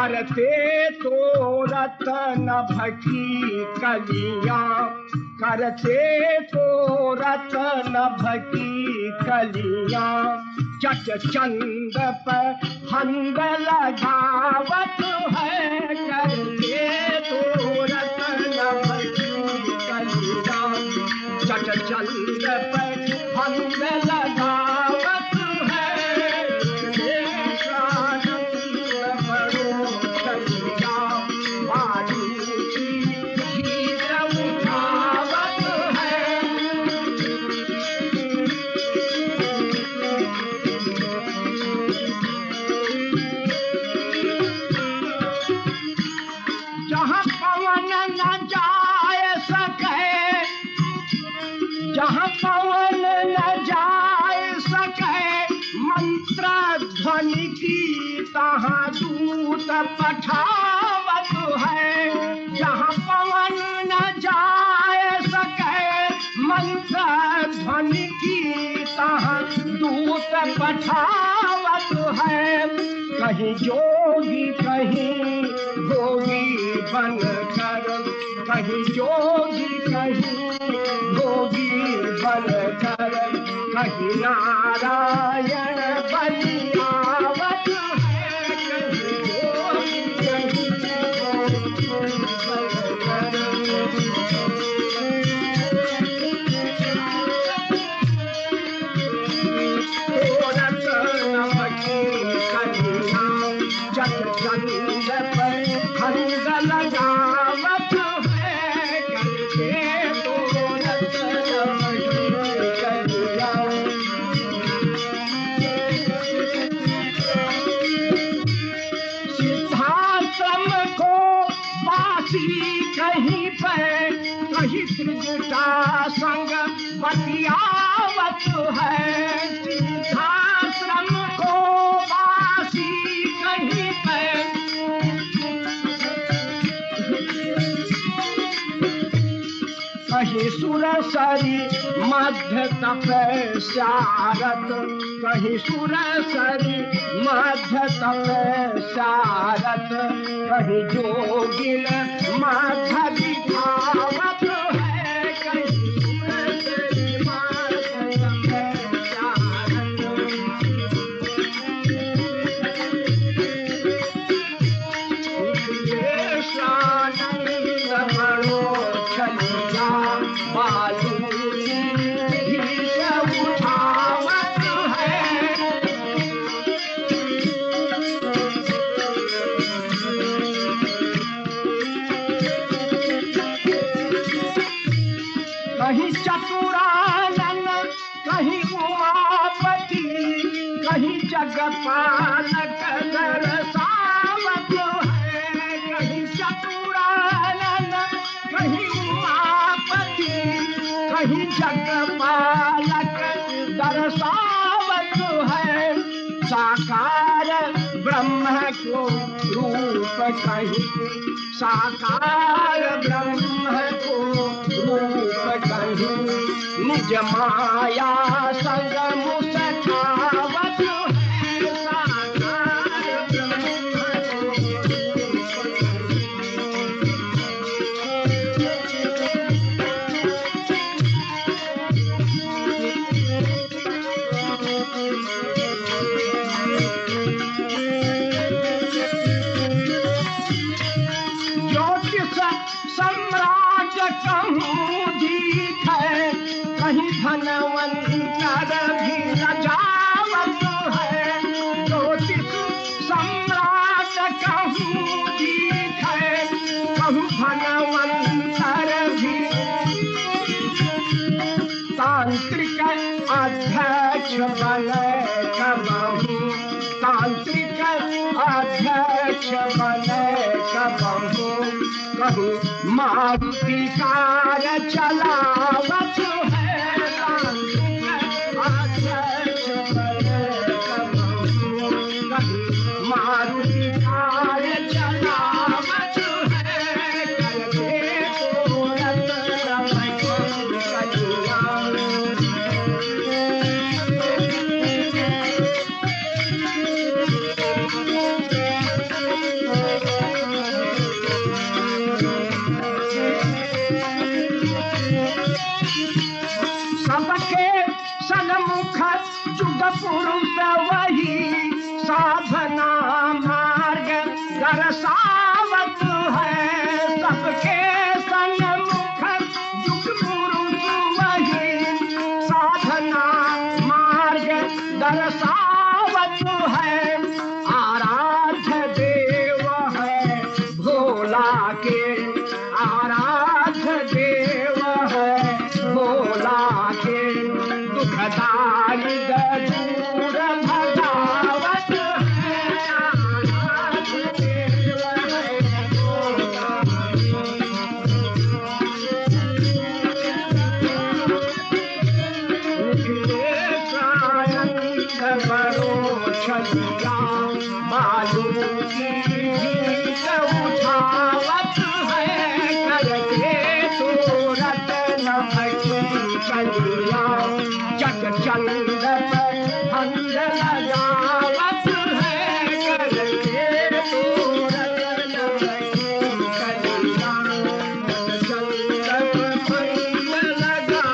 करते तो रतन भकी कलियां, करते तो रतन भकी कलियां, चट चंद पर हंग लगावत है, करते तो रतन भकी कलियां, चट चंद पर हंग लगावत है, जहाँ पवन न जाए सके मंत्र ध्वनि की, तहाँ दूत पठावत है, जहाँ पवन न जाए सके मंत्र ध्वनि की, तहाँ दूत पठावत है, कहीं जोगी कहीं भोगी बनकर, कहीं जोगी कहीं भोगी बनकर, कहीं नारायण बलियावत है, कहीं जोगी कहीं भोगी बनकर। जग चंद पर हंग लगावत है, करते तो रतन भकी कलियां। सिद्धाश्रम को वासी कहीं पे, कहीं त्रिजटा संग बतियावत है, सिद्धाश्रम को वासी कहीं पे, कहीं सुरसरी मध्य तपस्यारत, कहीं सुरसरी मध्य तपस्यारत, कहीं जोगिन मध्य दिखावत है, कहीं सुरसरी मध्य तपस्यारत। कृष्णानंद मनो छलिया बालूनी भीष उठावत है, कहीं चतुरानन कहीं उमापति, कहीं जगपालक दरसावत है, कहीं चतुरानन कहीं उमापति, कहीं जगपालक दरसावत है, साकार ब्रह्म को रूप कहीं, साकार ब्रह्म को रूप कहीं, निज माया संग मुस्कावत है, साकार ब्रह्म को रूप सम्राट कहूँ जीत है, कहीं धनवंतर भी लजावत है, ज्योतिष सम्राट कहूँ जीत है, कहूँ धनवंतर भी, तांत्रिक अध्यक्ष बने कबहू, तांत्रिक अध्यक्ष बने कबहू, कहूँ मारुति कार चलावत है, तांत्रिक अध्यक्ष बने कबहू, कहूँ मारुति कार चलावत है, करते तो रतन भकी कलियां। पुरुष वही साधना मार्ग दर्शावत है सबके सन्मुख युग पुरुष वही साधना मार्ग दर्शावत है आराध्य देव है भोला के आराध्य देव है भोला के दुखदाई दूर भगावत है आराध्य देव है भोला बड़ो छलिया मालूम की उठावत है करके सूरत नमकी कलिया जग चंद हंद लगावत है करके सूरत नमकी कलिया जग चंद हंद लगावत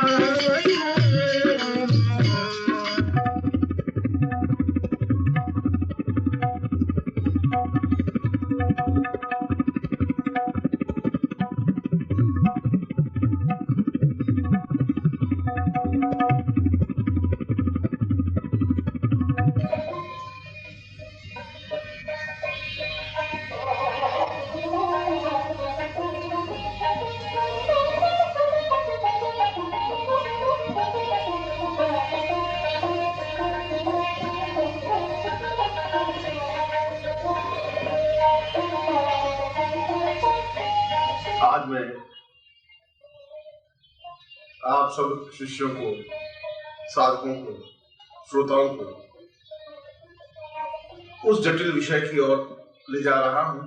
आज मैं आप सब शिष्यों को, साधकों को, श्रोताओं को उस जटिल विषय की ओर ले जा रहा हूं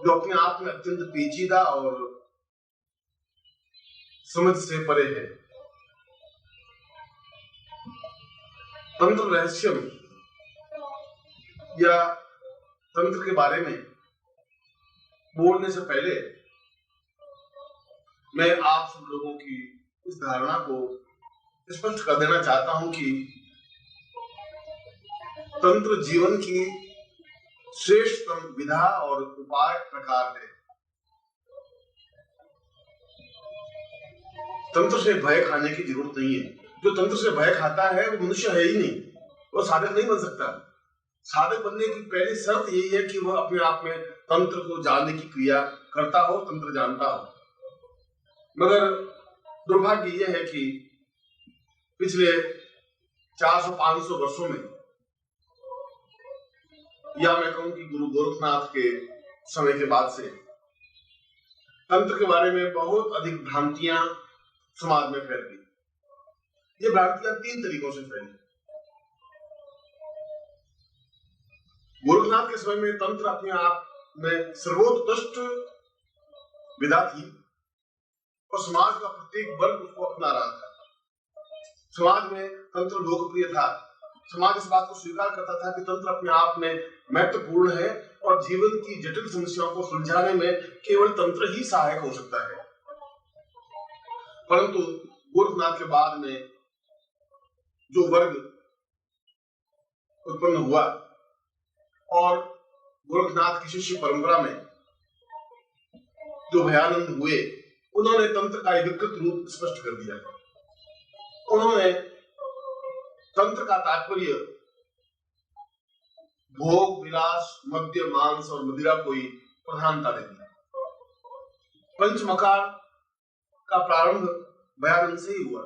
जो अपने आप में अत्यंत पेचीदा और समझ से परे है। तंत्र रहस्यम या तंत्र के बारे में बोलने से पहले मैं आप सब लोगों की इस धारणा को स्पष्ट कर देना चाहता हूं कि तंत्र जीवन की श्रेष्ठतम विधा और उपाय प्रकार है। तंत्र से भय खाने की जरूरत नहीं है। जो तंत्र से भय खाता है वो मनुष्य है ही नहीं, वो साधक नहीं बन सकता। साधक बनने की पहली शर्त यही है कि वह अपने आप में तंत्र को जानने की क्रिया करता हो, तंत्र जानता हो। मगर दुर्भाग्य यह है कि पिछले 400-500 वर्षों में, या मैं कहूं कि गुरु गोरखनाथ के समय के बाद से तंत्र के बारे में बहुत अधिक भ्रांतियां समाज में फैल गई। ये भ्रांतियां 3 तरीकों से फैली। गोरखनाथ के समय में तंत्र अपने आप में सर्वोत्कृष्ट विधा थी और समाज का प्रत्येक वर्ग उसको अपना रहा था। समाज में तंत्र लोकप्रिय था। समाज इस बात को स्वीकार करता था कि तंत्र अपने आप में महत्वपूर्ण है और जीवन की जटिल समस्याओं को सुलझाने में केवल तंत्र ही सहायक हो सकता है। परंतु गोरखनाथ के बाद में जो वर्ग उत्पन्न हुआ और गोरखनाथ की शिष्य परंपरा में जो भयानंद हुए, उन्होंने तंत्र का एक विकृत रूप स्पष्ट कर दिया। उन्होंने तंत्र का तात्पर्य भोग, विलास, मद्य, मांस और मदिरा को ही प्रधानता दे दी। पंचमकार का प्रारंभ भयानंद से ही हुआ।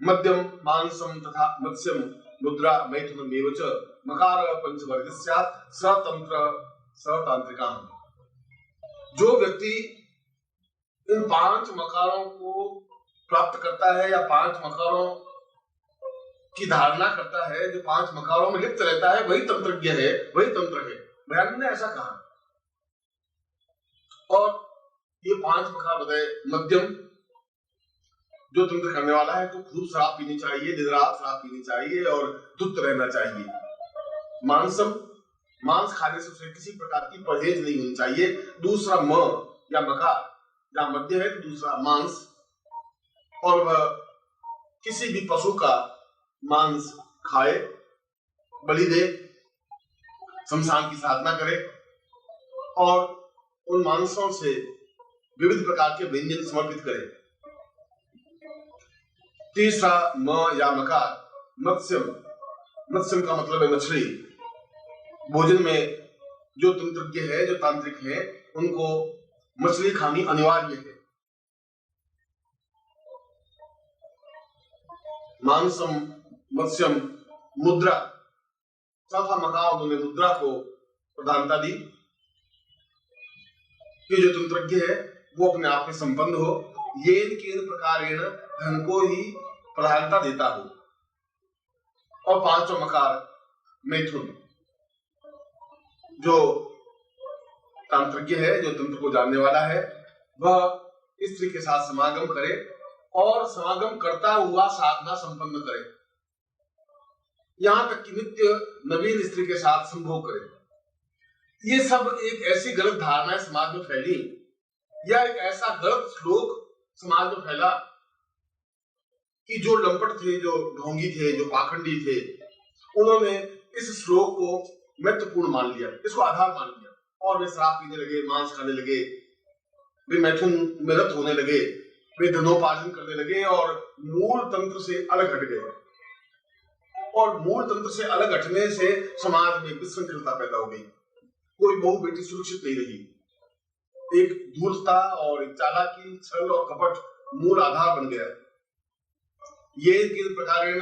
मद्यम, मांसम तथा मत्स्यम, मुद्रा, मैथुनम एवच मकार पंचवर्ग स्यात् सतंत्र सतांत्रिका। जो व्यक्ति इन 5 मकारों को प्राप्त करता है या 5 मकारों की धारणा करता है, जो 5 मकारों में लिप्त रहता है, वही तंत्रज्ञ है, वही तंत्र है। भयानंद ने ऐसा कहा। और ये 5 मकार बताए। मध्यम, जो तंत्र करने वाला है तो खूब शराब पीनी चाहिए, दिन रात शराब पीनी चाहिए और धुत रहना चाहिए। मांसम, मांस खाने से उसे किसी प्रकार की परहेज नहीं होनी चाहिए। दूसरा म या मकार, जहां मध्य है तो दूसरा मांस, और वह किसी भी पशु का मांस खाए, बलि दे, शमशान की साधना करे और उन मांसों से विविध प्रकार के व्यंजन समर्पित करे। तीसरा म या मकार, मत्स्यम। मत्स्यम का मतलब है मछली। भोजन में जो तंत्रज्ञ है, जो तांत्रिक है, उनको मछली खानी अनिवार्य है। मांसम, मत्स्यम, मुद्रा। चौथा मका उन्होंने मुद्रा को प्रधानता दी कि जो तंत्रज्ञ है वो अपने आप में संपन्न हो, येन केन प्रकारेण धन को ही प्रधानता देता हो। और पांचवा मकार मैथुन, जो तांत्रिज्ञ है, जो तंत्र को जानने वाला है, वह स्त्री के साथ समागम करे और समागम करता हुआ साधना संपन्न करे, यहां तक कि नित्य नवीन स्त्री के साथ संभोग करे। ये सब एक ऐसी गलत धारणा समाज में फैली, या एक ऐसा गलत श्लोक समाज में फैला कि जो लंपट थे, जो ढोंगी थे, जो पाखंडी थे, उन्होंने इस श्लोक को महत्वपूर्ण मान लिया, इसको आधार मान लिया और वे शराब पीने लगे, मांस खाने लगे, वे मैथुन में रत होने लगे, वे धनोपार्जन करने लगे और मूल तंत्र से अलग हट गए। और मूल तंत्र से अलग हटने से समाज में विसंगतता पैदा हो गई। कोई बहू बेटी सुरक्षित नहीं रही। एक धूर्तता और एक चालाकी, छल और कपट मूल आधार बन गया। ये किस प्रकार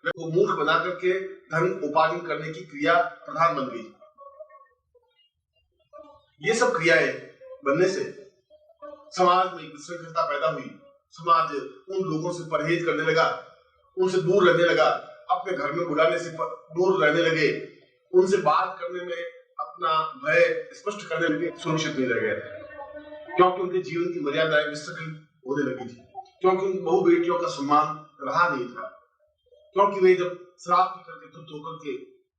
को मूर्ख बना करके धन उपार्जन करने की क्रिया प्रधान बन गई। ये सब क्रियाएं बनने से समाज में विसंगतता पैदा हुई। समाज उन लोगों से परहेज करने लगा, उनसे दूर रहने लगा, अपने घर में बुलाने से दूर रहने लगे, उनसे बात करने में अपना भय स्पष्ट करने में सुरक्षित नहीं रह गए, क्योंकि उनके जीवन की मर्यादाएं विसंगत होने लगी थी, क्योंकि उन बहु बेटियों का सम्मान रहा नहीं था, क्योंकि वे जब शराब पी करके धुत होकर के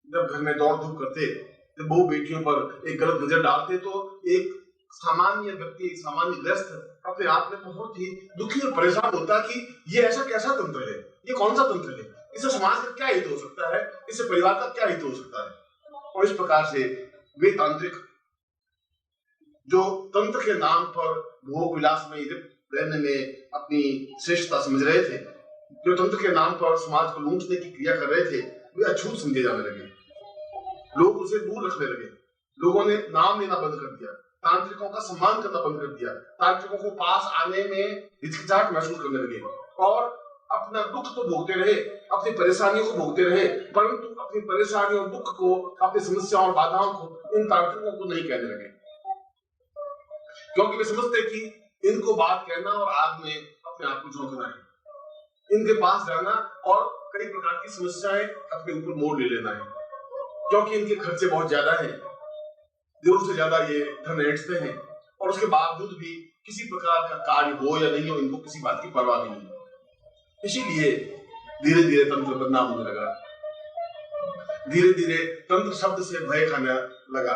जब घर में दौड़ धूप करते, जब बहु बेटियों पर एक गलत नजर डालते, तो एक सामान्य व्यक्ति, एक सामान्य गृहस्थ अपने आप में बहुत ही दुखी और परेशान होता कि ये ऐसा कैसा तंत्र है, ये कौन सा तंत्र है, इससे समाज का क्या हित हो सकता है, इससे परिवार का क्या हित हो सकता है। और इस प्रकार से वे तांत्रिक जो तंत्र के नाम पर भोग विलास में रहने में अपनी श्रेष्ठता समझ रहे थे, जो तंत्र के नाम पर समाज को लूटने की क्रिया कर रहे थे, वे अछूत समझे जाने लगे। लोग उसे दूर रखने लगे, लोगों ने नाम लेना बंद कर दिया, तांत्रिकों का सम्मान करना बंद कर दिया, तांत्रिकों को पास आने में हिचकिचाहट महसूस करने लगे और अपना दुख तो भोगते रहे, अपनी परेशानियों को भोगते रहे, परंतु अपनी परेशानियों, दुख को, अपनी समस्याओं और बाधाओं को इन तांत्रिकों को नहीं कहने लगे, क्योंकि वे समझते कि इनको बात कहना और आग में अपने आप को झोंकना है, इनके पास जाना और कई प्रकार की समस्याएं अपने ऊपर मोड़ ले लेना है, क्योंकि इनके खर्चे बहुत ज्यादा हैं, जरूरत से ज्यादा ये धन ऐंठते हैं और उसके बावजूद भी किसी प्रकार का कार्य हो या नहीं हो, इनको किसी बात की परवाह नहीं है। इसीलिए धीरे धीरे तंत्र बदनाम होने लगा, धीरे धीरे तंत्र शब्द से भय खाने लगा,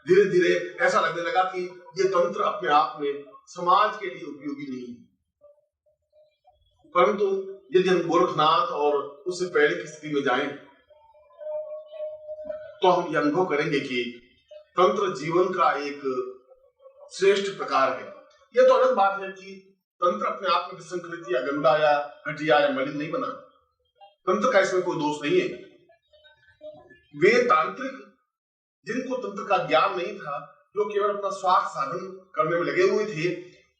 धीरे धीरे ऐसा लगने लगा कि ये तंत्र अपने आप में समाज के लिए उपयोगी नहीं है। परंतु यदि हम गोरखनाथ और उससे पहले की स्थिति में जाएं, तो हम यह अनुभव करेंगे कि तंत्र जीवन का एक श्रेष्ठ प्रकार है। यह तो अलग बात है कि तंत्र अपने आप में विसंकृत या गंदा या घटिया या मलिन नहीं बना, तंत्र का इसमें कोई दोष नहीं है। वे तांत्रिक जिनको तंत्र का ज्ञान नहीं था, जो केवल अपना स्वार्थ साधन करने में लगे हुए थे,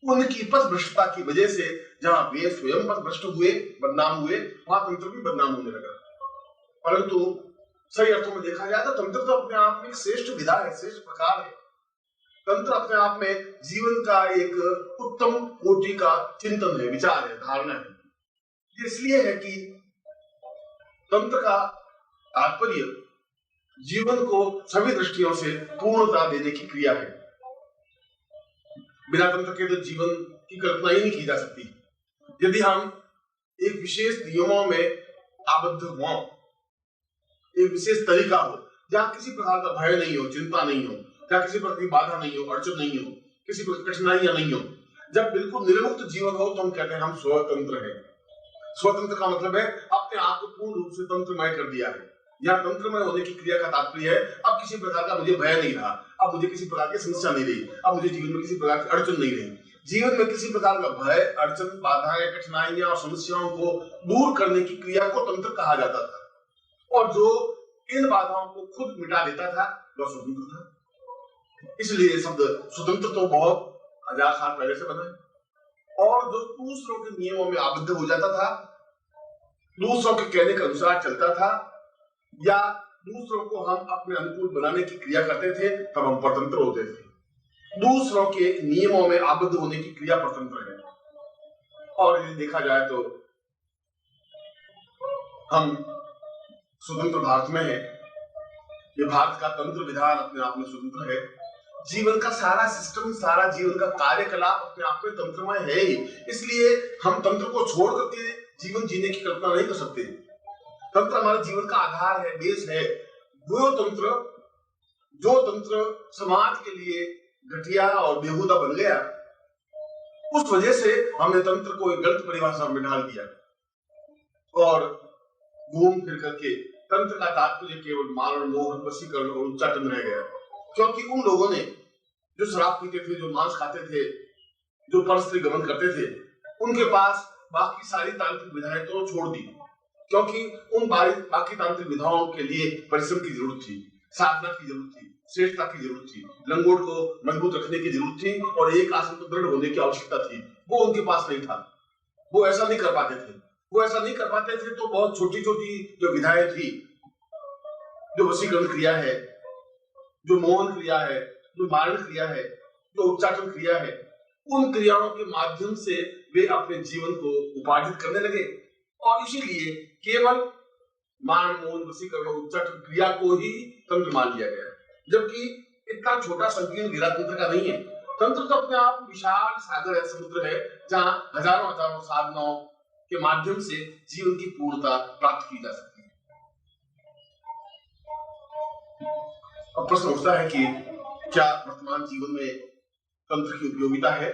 उनकी पथ भ्रष्टता की वजह से जहां वे स्वयं पथ भ्रष्ट हुए, बदनाम हुए, वहां तंत्र भी बदनाम होने लगा। परंतु सही अर्थों में देखा जाए तो तंत्र तो अपने आप में एक श्रेष्ठ विधा है, श्रेष्ठ प्रकार है। तंत्र अपने आप में जीवन का एक उत्तम कोटि का चिंतन है, विचार है, धारणा है। इसलिए है कि तंत्र का तात्पर्य जीवन को सभी दृष्टियों से पूर्णता देने की क्रिया है। बिना तंत्र के तो जीवन की कल्पना ही नहीं की जा सकती। यदि हम एक विशेष नियमों में आबद्ध हों, एक विशेष तरीका हो, जहां किसी प्रकार का भय नहीं हो, चिंता नहीं हो, जहां किसी प्रकार की बाधा नहीं हो, अड़चन नहीं हो, किसी प्रकार की कठिनाइयां नहीं हो, जब बिल्कुल निर्मुक्त जीवन हो, तो हम कहते हैं हम स्वतंत्र हैं। स्वतंत्र का मतलब है अपने आप को पूर्ण रूप से तंत्रमय कर दिया है। यहाँ तंत्रमय होने की क्रिया का तात्पर्य है अब किसी प्रकार का मुझे भय नहीं रहा, अब मुझे किसी प्रकार की समस्या नहीं रही, अब मुझे जीवन में किसी प्रकार की अड़चन नहीं रही। जीवन में किसी प्रकार का भय, अड़चन, बाधाएं, कठिनाइयां और समस्याओं को दूर करने की क्रिया को तंत्र कहा जाता था, और जो इन बाधाओं को खुद मिटा देता था वह स्वतंत्र था। इसलिए शब्द स्वतंत्र तो बहुत हजार साल पहले से बना है। और जो दूसरों के नियमों में आबद्ध हो जाता था, दूसरों के कहने के अनुसार चलता था, या दूसरों को हम अपने अनुकूल बनाने की क्रिया करते थे, तब हम परतंत्र होते थे। दूसरों के नियमों में आबद्ध होने की क्रिया परतंत्र है। और यदि देखा जाए तो हम स्वतंत्र भारत में है। ये भारत का तंत्र विधान अपने आप में स्वतंत्र है। जीवन का सारा सिस्टम, सारा जीवन का कार्यकलाप अपने आप में तंत्रमय है ही। इसलिए हम तंत्र को छोड़ करके जीवन जीने की कल्पना नहीं कर सकते। तंत्र हमारे जीवन का आधार है, बेस है। वो तंत्र, जो तंत्र समाज के लिए घटिया और बेहुदा बन गया, उस वजह से हमने तंत्र को एक गलत परिभाषा में डाल दिया और घूम फिर करके तंत्र का तात्पर्य केवल मारण, मोहन, वशीकरण और उच्चाटन रह गया। क्योंकि उन लोगों ने जो शराब पीते थे, जो मांस खाते थे, जो परस्त्री गमन करते थे, उनके पास बाकी सारी तांत्रिक विधाएं तो छोड़ दी, क्योंकि उन बाकी तांत्रिक विधाओं के लिए परिश्रम की जरूरत थी, साधना की जरूरत थी, श्रेष्ठता की जरूरत थी, लंगोट को मजबूत रखने की जरूरत थी और एक आसन को दृढ़ होने की आवश्यकता थी। वो उनके पास नहीं था, वो ऐसा नहीं कर पाते थे। वो ऐसा नहीं कर पाते थे तो बहुत छोटी छोटी जो विधाएं थी, जो वशीकरण क्रिया है, जो मोहन क्रिया है, जो मारण क्रिया है, जो उच्चाटन क्रिया है, उन क्रियाओं के माध्यम से वे अपने जीवन को उपार्जित करने लगे। और इसीलिए केवल मारण, मोहन, वशीकरण और उच्चाटन क्रिया को ही तंत्र मान लिया गया, जबकि इतना छोटा संकीर्ण घेरा तंत्र का नहीं है। तंत्र तो अपने आप विशाल सागर है, समुद्र है, जहां हजारों हजारों साधनाओं के माध्यम से जीवन की पूर्णता प्राप्त की जा सकती है। अब प्रश्न उठता है कि क्या वर्तमान जीवन में तंत्र की उपयोगिता है,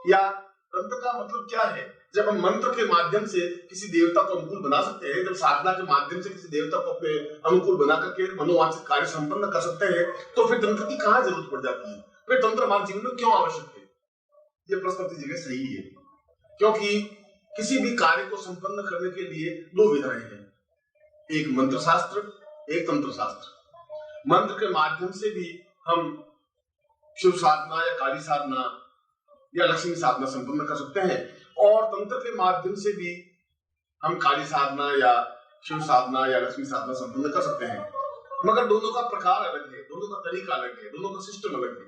या तंत्र का मतलब क्या है? जब हम मंत्र के माध्यम से किसी देवता को अनुकूल बना सकते हैं, जब साधना के माध्यम से किसी देवता को अपने अनुकूल बना करके मनोवांछित कार्य संपन्न कर सकते हैं, तो फिर तंत्र की कहां जरूरत पड़ जाती है? फिर तंत्र हमारे जीवन में क्यों आवश्यक है? ये प्रश्न अपनी जगह सही है, क्योंकि किसी भी कार्य को संपन्न करने के लिए दो विधाएं हैं, एक मंत्र शास्त्र, एक तंत्र शास्त्र। मंत्र के माध्यम से भी हम शिव साधना या काली साधना या लक्ष्मी साधना संपन्न कर सकते हैं, और तंत्र के माध्यम से भी हम काली साधना या शिव साधना या लक्ष्मी साधना संपन्न कर सकते हैं। मगर दोनों का प्रकार अलग है, दोनों का तरीका अलग है, दोनों का सिस्टम अलग है।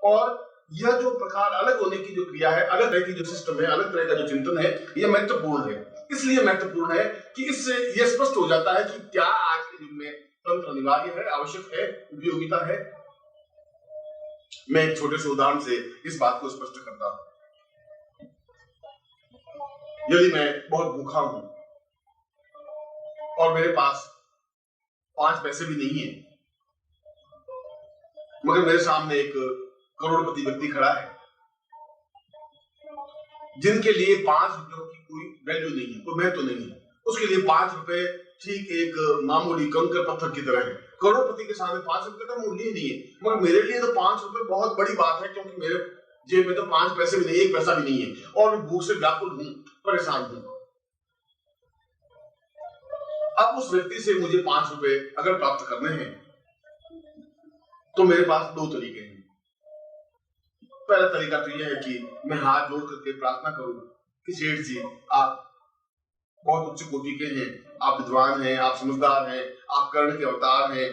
और यह जो प्रकार अलग होने की जो क्रिया है, अलग तरह की जो सिस्टम है, अलग तरह का जो चिंतन है, यह महत्वपूर्ण है। इसलिए महत्वपूर्ण है कि इससे यह स्पष्ट हो जाता है कि क्या आज के युग में तंत्र अनिवार्य है, आवश्यक है, उपयोगिता है। मैं एक छोटे से उदाहरण से इस बात को स्पष्ट करता हूं। यदि मैं बहुत भूखा हूं और मेरे पास 5 पैसे भी नहीं है, मगर मेरे सामने एक करोड़पति व्यक्ति खड़ा है जिनके लिए 5 रुपयों की कोई वैल्यू नहीं है, कोई महत्व नहीं है, उसके लिए 5 रुपए ठीक एक मामूली कंकर पत्थर की तरह है। करोड़पति के सामने 5 रुपए का मूल्य ही नहीं है, मगर मेरे लिए तो 5 रुपए बहुत बड़ी बात है, क्योंकि मेरे जेब में तो 5 पैसे भी नहीं, 1 पैसा भी नहीं है, और मैं भूख से व्याकुल हूं, परेशान हूं। अब उस व्यक्ति से मुझे 5 रुपए अगर प्राप्त करने हैं तो मेरे पास 2 तरीके हैं। पहला तरीका तो यह है कि मैं हाथ जोड़ करके प्रार्थना करूं कि सेठ जी, आप बहुत उच्च कोटि के हैं, आप विद्वान हैं, आप समझदार हैं, आप कर्ण के अवतार हैं,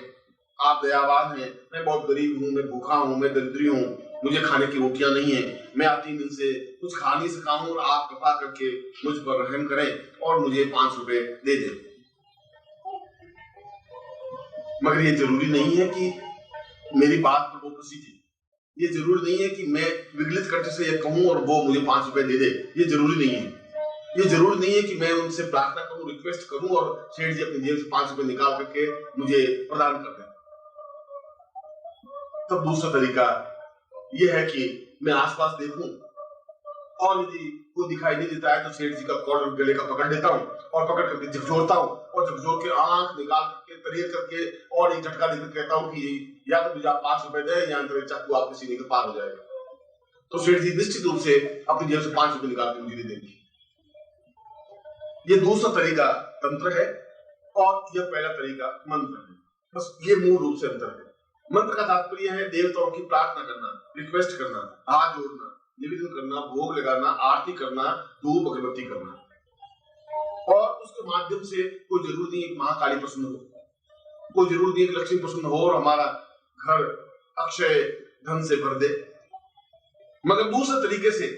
आप दयावान हैं। मैं बहुत गरीब हूं, मैं भूखा हूं, मैं दरिद्री हूं, मुझे खाने की रोटियां नहीं है, मैं आज 3 दिन से कुछ खा नहीं सका हूं, और आप कृपा करके मुझ पर रहम करें और मुझे 5 रुपए दे दें। मगर ये जरूरी नहीं है कि मेरी बात पर वो खुशी थी, ये जरूरी नहीं है कि मैं विगलित कंठ से ये कहूं और वो मुझे 5 रुपए दे दे, ये जरूरी नहीं है। ये जरूरी नहीं है कि मैं उनसे प्रार्थना करूं, रिक्वेस्ट करूं और सेठ जी अपनी जेब से 5 रुपए निकाल करके मुझे प्रदान कर दें। तब दूसरा तरीका यह है कि मैं आसपास देखूं और यदि कोई दिखाई नहीं देता है तो सेठ जी का कॉलर गले का पकड़ लेता हूँ और पकड़ करके झकझोरता हूँ और झकझोर के आंख निकाल के तरीके करके और एक झटका देकर कहता हूँ कि या तो मुझे आप 5 रुपए दे या अंदर चाकू आपके सीने के पार हो जाएगा। तो सेठ जी निश्चित रूप से अपनी जेब से 5 रुपए निकाल के मुझे दे देंगे। ये दूसरा तरीका तंत्र है और यह पहला तरीका मंत्र है। बस ये मूल रूप से अंतर है। मंत्र का तात्पर्य है देवताओं की प्रार्थना करना, रिक्वेस्ट करना, हाथ जोड़ना, निवेदन करना, भोग लगाना, आरती करना, धूप अगरबत्ती करना। और उसके माध्यम से कोई जरूरी नहीं एक महाकाली प्रसन्न हो, कोई जरूरी नहीं एक लक्ष्मी प्रसन्न हो और हमारा घर अक्षय धन से भर दे। मगर दूसरे तरीके से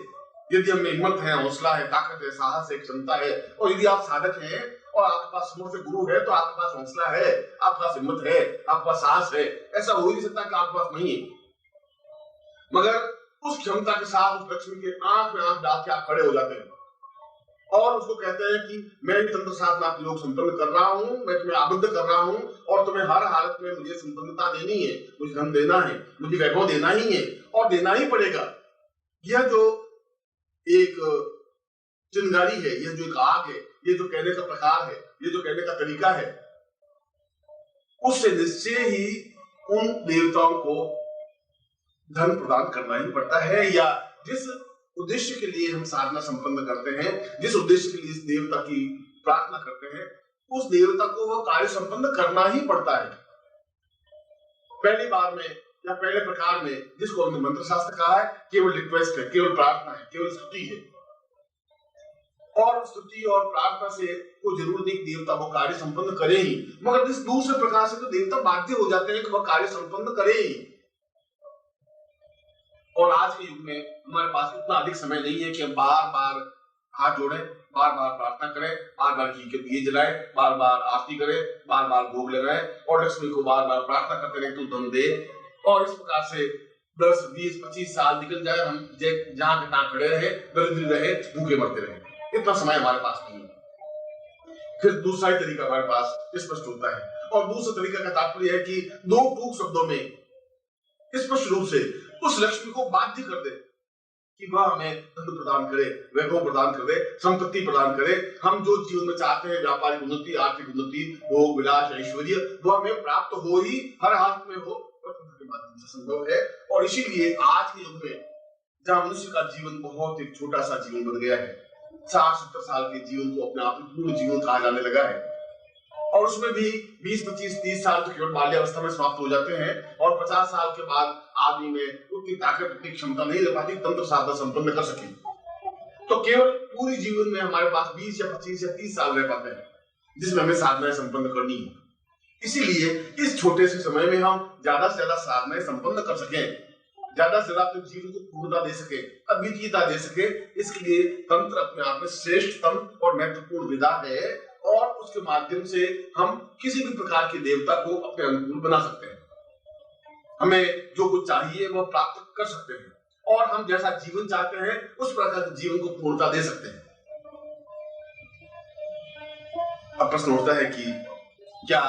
यदि हमें हिम्मत है, हौसला है, ताकत है, साहस है, क्षमता है और यदि आप साधक हैं और आपके पास समर्थ गुरु है तो आपके पास हौसला है, आपके पास हिम्मत है, आपके पास साहस है। ऐसा हो ही नहीं सकता कि आपके पास नहीं है। मगर उस क्षमता के साथ उस लक्ष्मी के आंख में आंख डाल के आप खड़े हो जाते हैं और उसको कहते हैं कि मैं तंत्र साधना आप लोग संपन्न कर रहा हूँ, मैं तुम्हें आबद्ध कर रहा हूँ और तुम्हें हर हालत में मुझे संपन्नता देनी है, मुझे धन देना है, मुझे वैभव देना ही है और देना ही पड़ेगा। यह जो एक चिंगारी है, यह जो एक आग है, ये जो कहने का प्रकार है, ये जो कहने का तरीका है, उससे निश्चय ही उन देवताओं को धन प्रदान करना ही पड़ता है। या जिस उद्देश्य के लिए हम साधना संपन्न करते हैं, जिस उद्देश्य के लिए इस देवता की प्रार्थना करते हैं, उस देवता को वह कार्य संपन्न करना ही पड़ता है। पहली बार में या पहले प्रकार में जिसको हमने मंत्र शास्त्र कहा है, केवल रिक्वेस्ट है, केवल प्रार्थना है, केवल स्तुति है। और स्तुति और प्रार्थना से कोई जरूर नहीं देवता वो कार्य संपन्न करे ही, मगर इस दूसरे प्रकार से तो देवता बाध्य हो जाते हैं कि वह कार्य संपन्न करे ही। और आज के युग में हमारे पास इतना अधिक समय नहीं है कि हम बार बार हाथ जोड़ें, बार बार प्रार्थना करें, बार बार घी के दिए जलाएं, बार बार आरती करें, बार बार भोग लगाएं और लक्ष्मी को बार बार प्रार्थना करते रहे तू धन दे। और इस प्रकार से 10, 20, 25 साल निकल जाए, हम जहां के तहां खड़े रहे, दरिद्र रहे, भूखे मरते रहे। इतना समय हमारे पास नहीं है। फिर दूसरा ही तरीका हमारे पास स्पष्ट होता है और दूसरा तरीका का तात्पर्य है कि दो टूक शब्दों में स्पष्ट रूप से उस लक्ष्मी को बाध्य कर दे कि वह हमें धन प्रदान करे, वैभव प्रदान करे, संपत्ति प्रदान करे। हम जो जीवन में चाहते हैं, व्यापारिक उन्नति, आर्थिक उन्नति, भोग विलास, ऐश्वर्य, वो हमें प्राप्त हो ही हर हाथ में हो के माध्यम से संभव है। और इसीलिए आज के युग में जहां मनुष्य का जीवन बहुत एक छोटा सा जीवन बन गया है, 60-70 साल के जीवन को अपने आप पूर्ण जीवन कहा जाने लगा है और उसमें भी 20, 25, 30 साल तो केवल बाल्यावस्था में समाप्त हो जाते हैं और 50 साल के बाद आदमी में उतनी ताकत, उतनी क्षमता नहीं रह पाती तंत्र साधना संपन्न कर सके। तो केवल पूरी जीवन में हमारे पास 20 या 25 या 30 साल रह पाते हैं जिसमें हमें साधनाएं संपन्न करनी है। इसीलिए इस छोटे से समय में हम ज्यादा से ज्यादा साधनाएं संपन्न कर सकें, ज्यादा से ज्यादा अपने जीवन को पूर्णता दे सके, अद्वितीयता दे सके, इसके लिए तंत्र अपने आप में श्रेष्ठतम और महत्वपूर्ण विधा है और उसके माध्यम से हम किसी भी प्रकार के देवता को अपने अनुकूल बना सकते हैं। हमें जो कुछ चाहिए वह प्राप्त कर सकते हैं और हम जैसा जीवन चाहते हैं उस प्रकार के जीवन को पूर्णता दे सकते हैं। अब प्रश्न उठता है कि क्या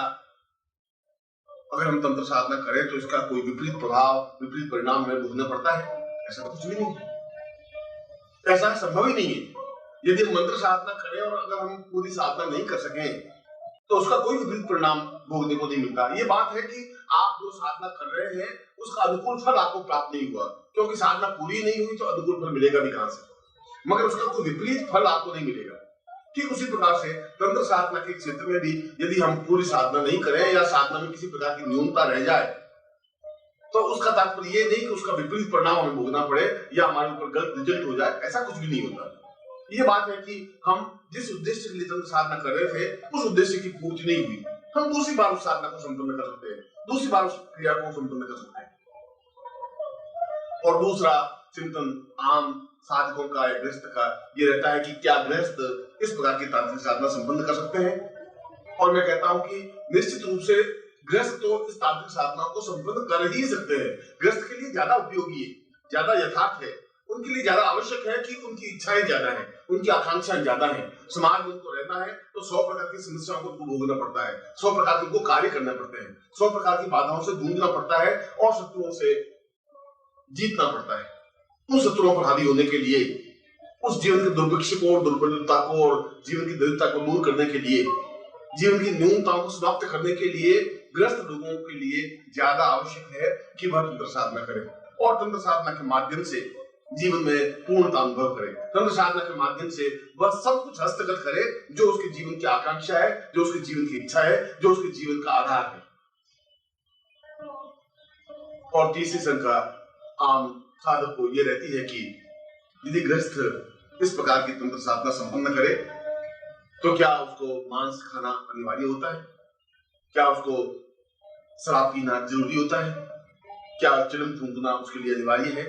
अगर हम तंत्र साधना करें तो इसका कोई विपरीत प्रभाव, विपरीत परिणाम हमें भोगना पड़ता है? ऐसा कुछ भी नहीं है, ऐसा संभव ही नहीं है। यदि हम मंत्र साधना करें और अगर हम पूरी साधना नहीं कर सकें तो उसका कोई विपरीत परिणाम भोगने को नहीं मिलता। ये बात है कि आप जो साधना कर रहे हैं उसका अनुकूल फल आपको प्राप्त नहीं हुआ, क्योंकि साधना पूरी नहीं हुई तो अनुकूल फल मिलेगा भी कहां से, मगर उसका कोई विपरीत फल आपको नहीं मिलेगा। ठीक उसी प्रकार से तंत्र साधना के क्षेत्र में भी यदि हम पूरी साधना नहीं करें या साधना में किसी प्रकार की न्यूनता रह जाए तो उसका तात्पर्य ये नहीं कि उसका विपरीत परिणाम हमें भोगना पड़े या हमारे ऊपर गलत रिजल्ट हो जाए, ऐसा कुछ भी नहीं होता। ये बात है कि हम जिस उद्देश्य के लिए तंत्र साधना कर रहे थे उस उद्देश्य की पूर्ति नहीं हुई, हम दूसरी बार उस साधना को संपन्न कर सकते हैं, दूसरी बार उस क्रिया को संपन्न कर सकते हैं। और दूसरा चिंतन आम साधकों का या गृहस्थ का ये रहता है कि क्या गृहस्थ इस प्रकार की तांत्रिक साधना संपन्न कर सकते हैं? और मैं कहता हूं कि निश्चित रूप से गृहस्थ तो इस तांत्रिक साधना को संपन्न कर ही सकते हैं। गृहस्थ के लिए ज्यादा उपयोगी है, ज्यादा यथार्थ है, उनके लिए ज्यादा आवश्यक है कि उनकी इच्छाएं ज्यादा हैं, उनकी आकांक्षाएं ज्यादा हैं। समाज में उनको रहना है तो 100 प्रकार की समस्याओं को भोगना पड़ता है, 100 प्रकार के उनको कार्य करना पड़ते हैं, 100 प्रकार की बाधाओं से जूझना पड़ता है और शत्रुओं से जीतना पड़ता है। उन शत्रुओं पर हावी होने के लिए उस जीवन के दुर्भिक्ष को और दुर्बलता को और जीवन की दरिद्रता को दूर करने के लिए, जीवन की न्यूनताओं को समाप्त करने के लिए ग्रस्त लोगों के लिए ज्यादा आवश्यक है कि वह तंत्र साधना करें और तंत्र साधना के माध्यम से जीवन में पूर्णता अनुभव करे। तंत्र साधना के माध्यम से वह सब कुछ हस्तगत करे जो उसके जीवन की आकांक्षा है, जो उसके जीवन की इच्छा है, जो उसके जीवन का आधार है। और तीसरी शंका आम साधक को यह रहती है कि यदि गृहस्थ इस प्रकार की तंत्र साधना संपन्न करे तो क्या उसको मांस खाना अनिवार्य होता है? क्या उसको शराब पीना जरूरी होता है? क्या चिलम थूकना उसके लिए अनिवार्य है?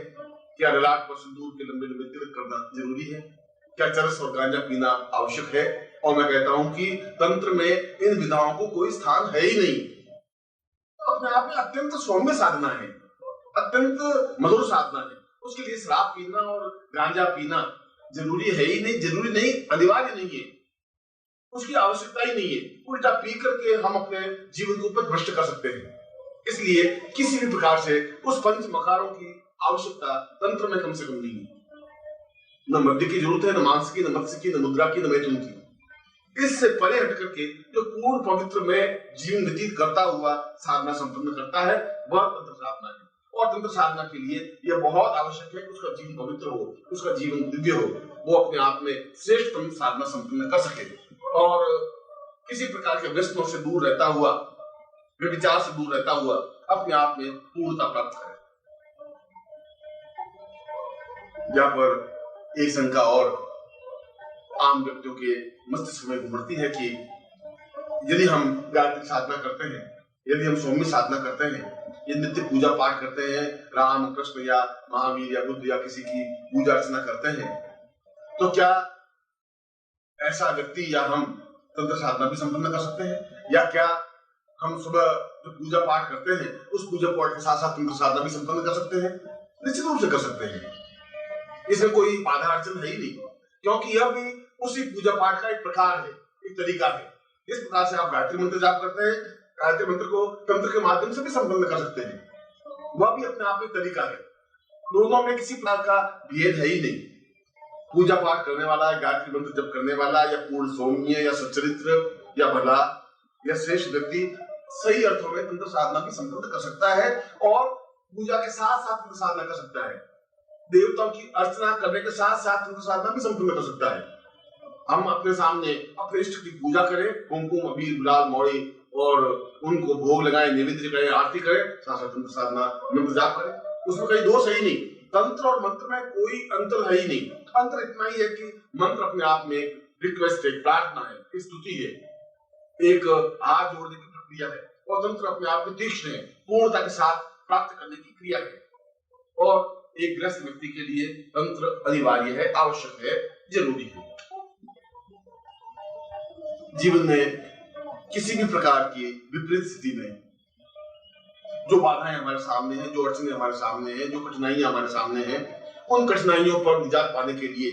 क्या ललाट पर सिंदूर के लंबे लंबे तिलक करना जरूरी है? क्या चरस और गांजा पीना आवश्यक है? और मैं कहता हूं कि तंत्र में इन विधाओं को कोई स्थान है ही नहीं। अपने आप में अत्यंत सौम्य साधना है, अत्यंत मधुर साधना है। उसके लिए शराब पीना और गांजा पीना जरूरी है ही नहीं, जरूरी नहीं, अनिवार्य नहीं है, उसकी आवश्यकता ही नहीं है। उल्टा पी करके हम अपने जीवन को पथभ्रष्ट कर सकते हैं। इसलिए किसी भी प्रकार से उस पंच मकारों की आवश्यकता तंत्र में कम से कम नहीं है। न मध्य की जरूरत है, न मांस की, न मत्स्य की, न मुद्रा की, न मैथुन की। इससे परे हट करके जो पूर्ण पवित्र में जीवन व्यतीत करता हुआ साधना संपन्न करता है वह तंत्र साधना है। और तंत्र साधना के लिए यह बहुत आवश्यक है कि उसका जीवन पवित्र हो, उसका जीवन दिव्य हो, वो अपने आप में श्रेष्ठ तंत्र साधना संपन्न कर सके और किसी प्रकार के व्यसनों से दूर रहता हुआ, विचार से दूर रहता हुआ अपने आप में पूर्णता प्राप्त करे। यहाँ पर एक शंका और आम व्यक्तियों के मस्तिष्क में घुमड़ती है कि यदि हम गायत्री साधना करते हैं, यदि हम सौम्य साधना करते हैं, ये नित्य पूजा पाठ करते हैं, राम कृष्ण या महावीर या बुद्ध या किसी की पूजा अर्चना करते हैं, तो क्या ऐसा व्यक्ति या हम तंत्र साधना भी संपन्न कर सकते हैं? या क्या हम सुबह जो पूजा पाठ करते हैं उस पूजा पाठ के साथ साथ तंत्र साधना भी संपन्न कर सकते हैं? निश्चित रूप से कर सकते हैं, इसमें कोई बाधा अड़चन है ही नहीं, क्योंकि यह भी उसी पूजा पाठ का एक प्रकार है, एक तरीका है। इस प्रकार से आप गायत्री मंत्र जाप करते हैं, गायत्री मंत्र को तंत्र के माध्यम से भी संपन्न कर सकते हैं, वह भी अपने आप में तरीका है। दोनों में किसी प्रकार का भेद है ही नहीं। पूजा पाठ करने वाला, गायत्री मंत्र जप करने वाला या पूर्ण सौम्य या सच्चरित्र या भला या श्रेष्ठ व्यक्ति सही अर्थों में तंत्र साधना भी संपन्न कर सकता है और पूजा के साथ साथ तंत्र साधना कर सकता है। देवताओं की अर्चना करने के साथ साथ तंत्र साधना भी संपन्न कर सकता है। हम अपने सामने अपने इष्ट की पूजा करें, कुमकुम अबीर गुलाल मौड़ी और उनको भोग लगाए, निवेद्य करें, आरती करें, साथ साथ तंत्र साधना मंत्र जाप करें, उसमें कोई दोष है ही नहीं। तंत्र और मंत्र में कोई अंतर है ही नहीं। अंतर इतना ही है कि मंत्र अपने आप में रिक्वेस्ट है, प्रार्थना है, स्तुति है, एक हाथ जोड़ने की प्रक्रिया है, और तंत्र अपने आप में तीक्ष्ण है, पूर्णता के साथ प्राप्त करने की क्रिया है। और एक ग्रस्त व्यक्ति के लिए तंत्र अनिवार्य है, आवश्यक है, जरूरी है। जीवन में किसी भी प्रकार की विपरीत स्थिति में जो बाधाएं हमारे सामने हैं, जो अड़चने हमारे सामने हैं, जो कठिनाइयां हमारे सामने हैं, उन कठिनाइयों पर निजात पाने के लिए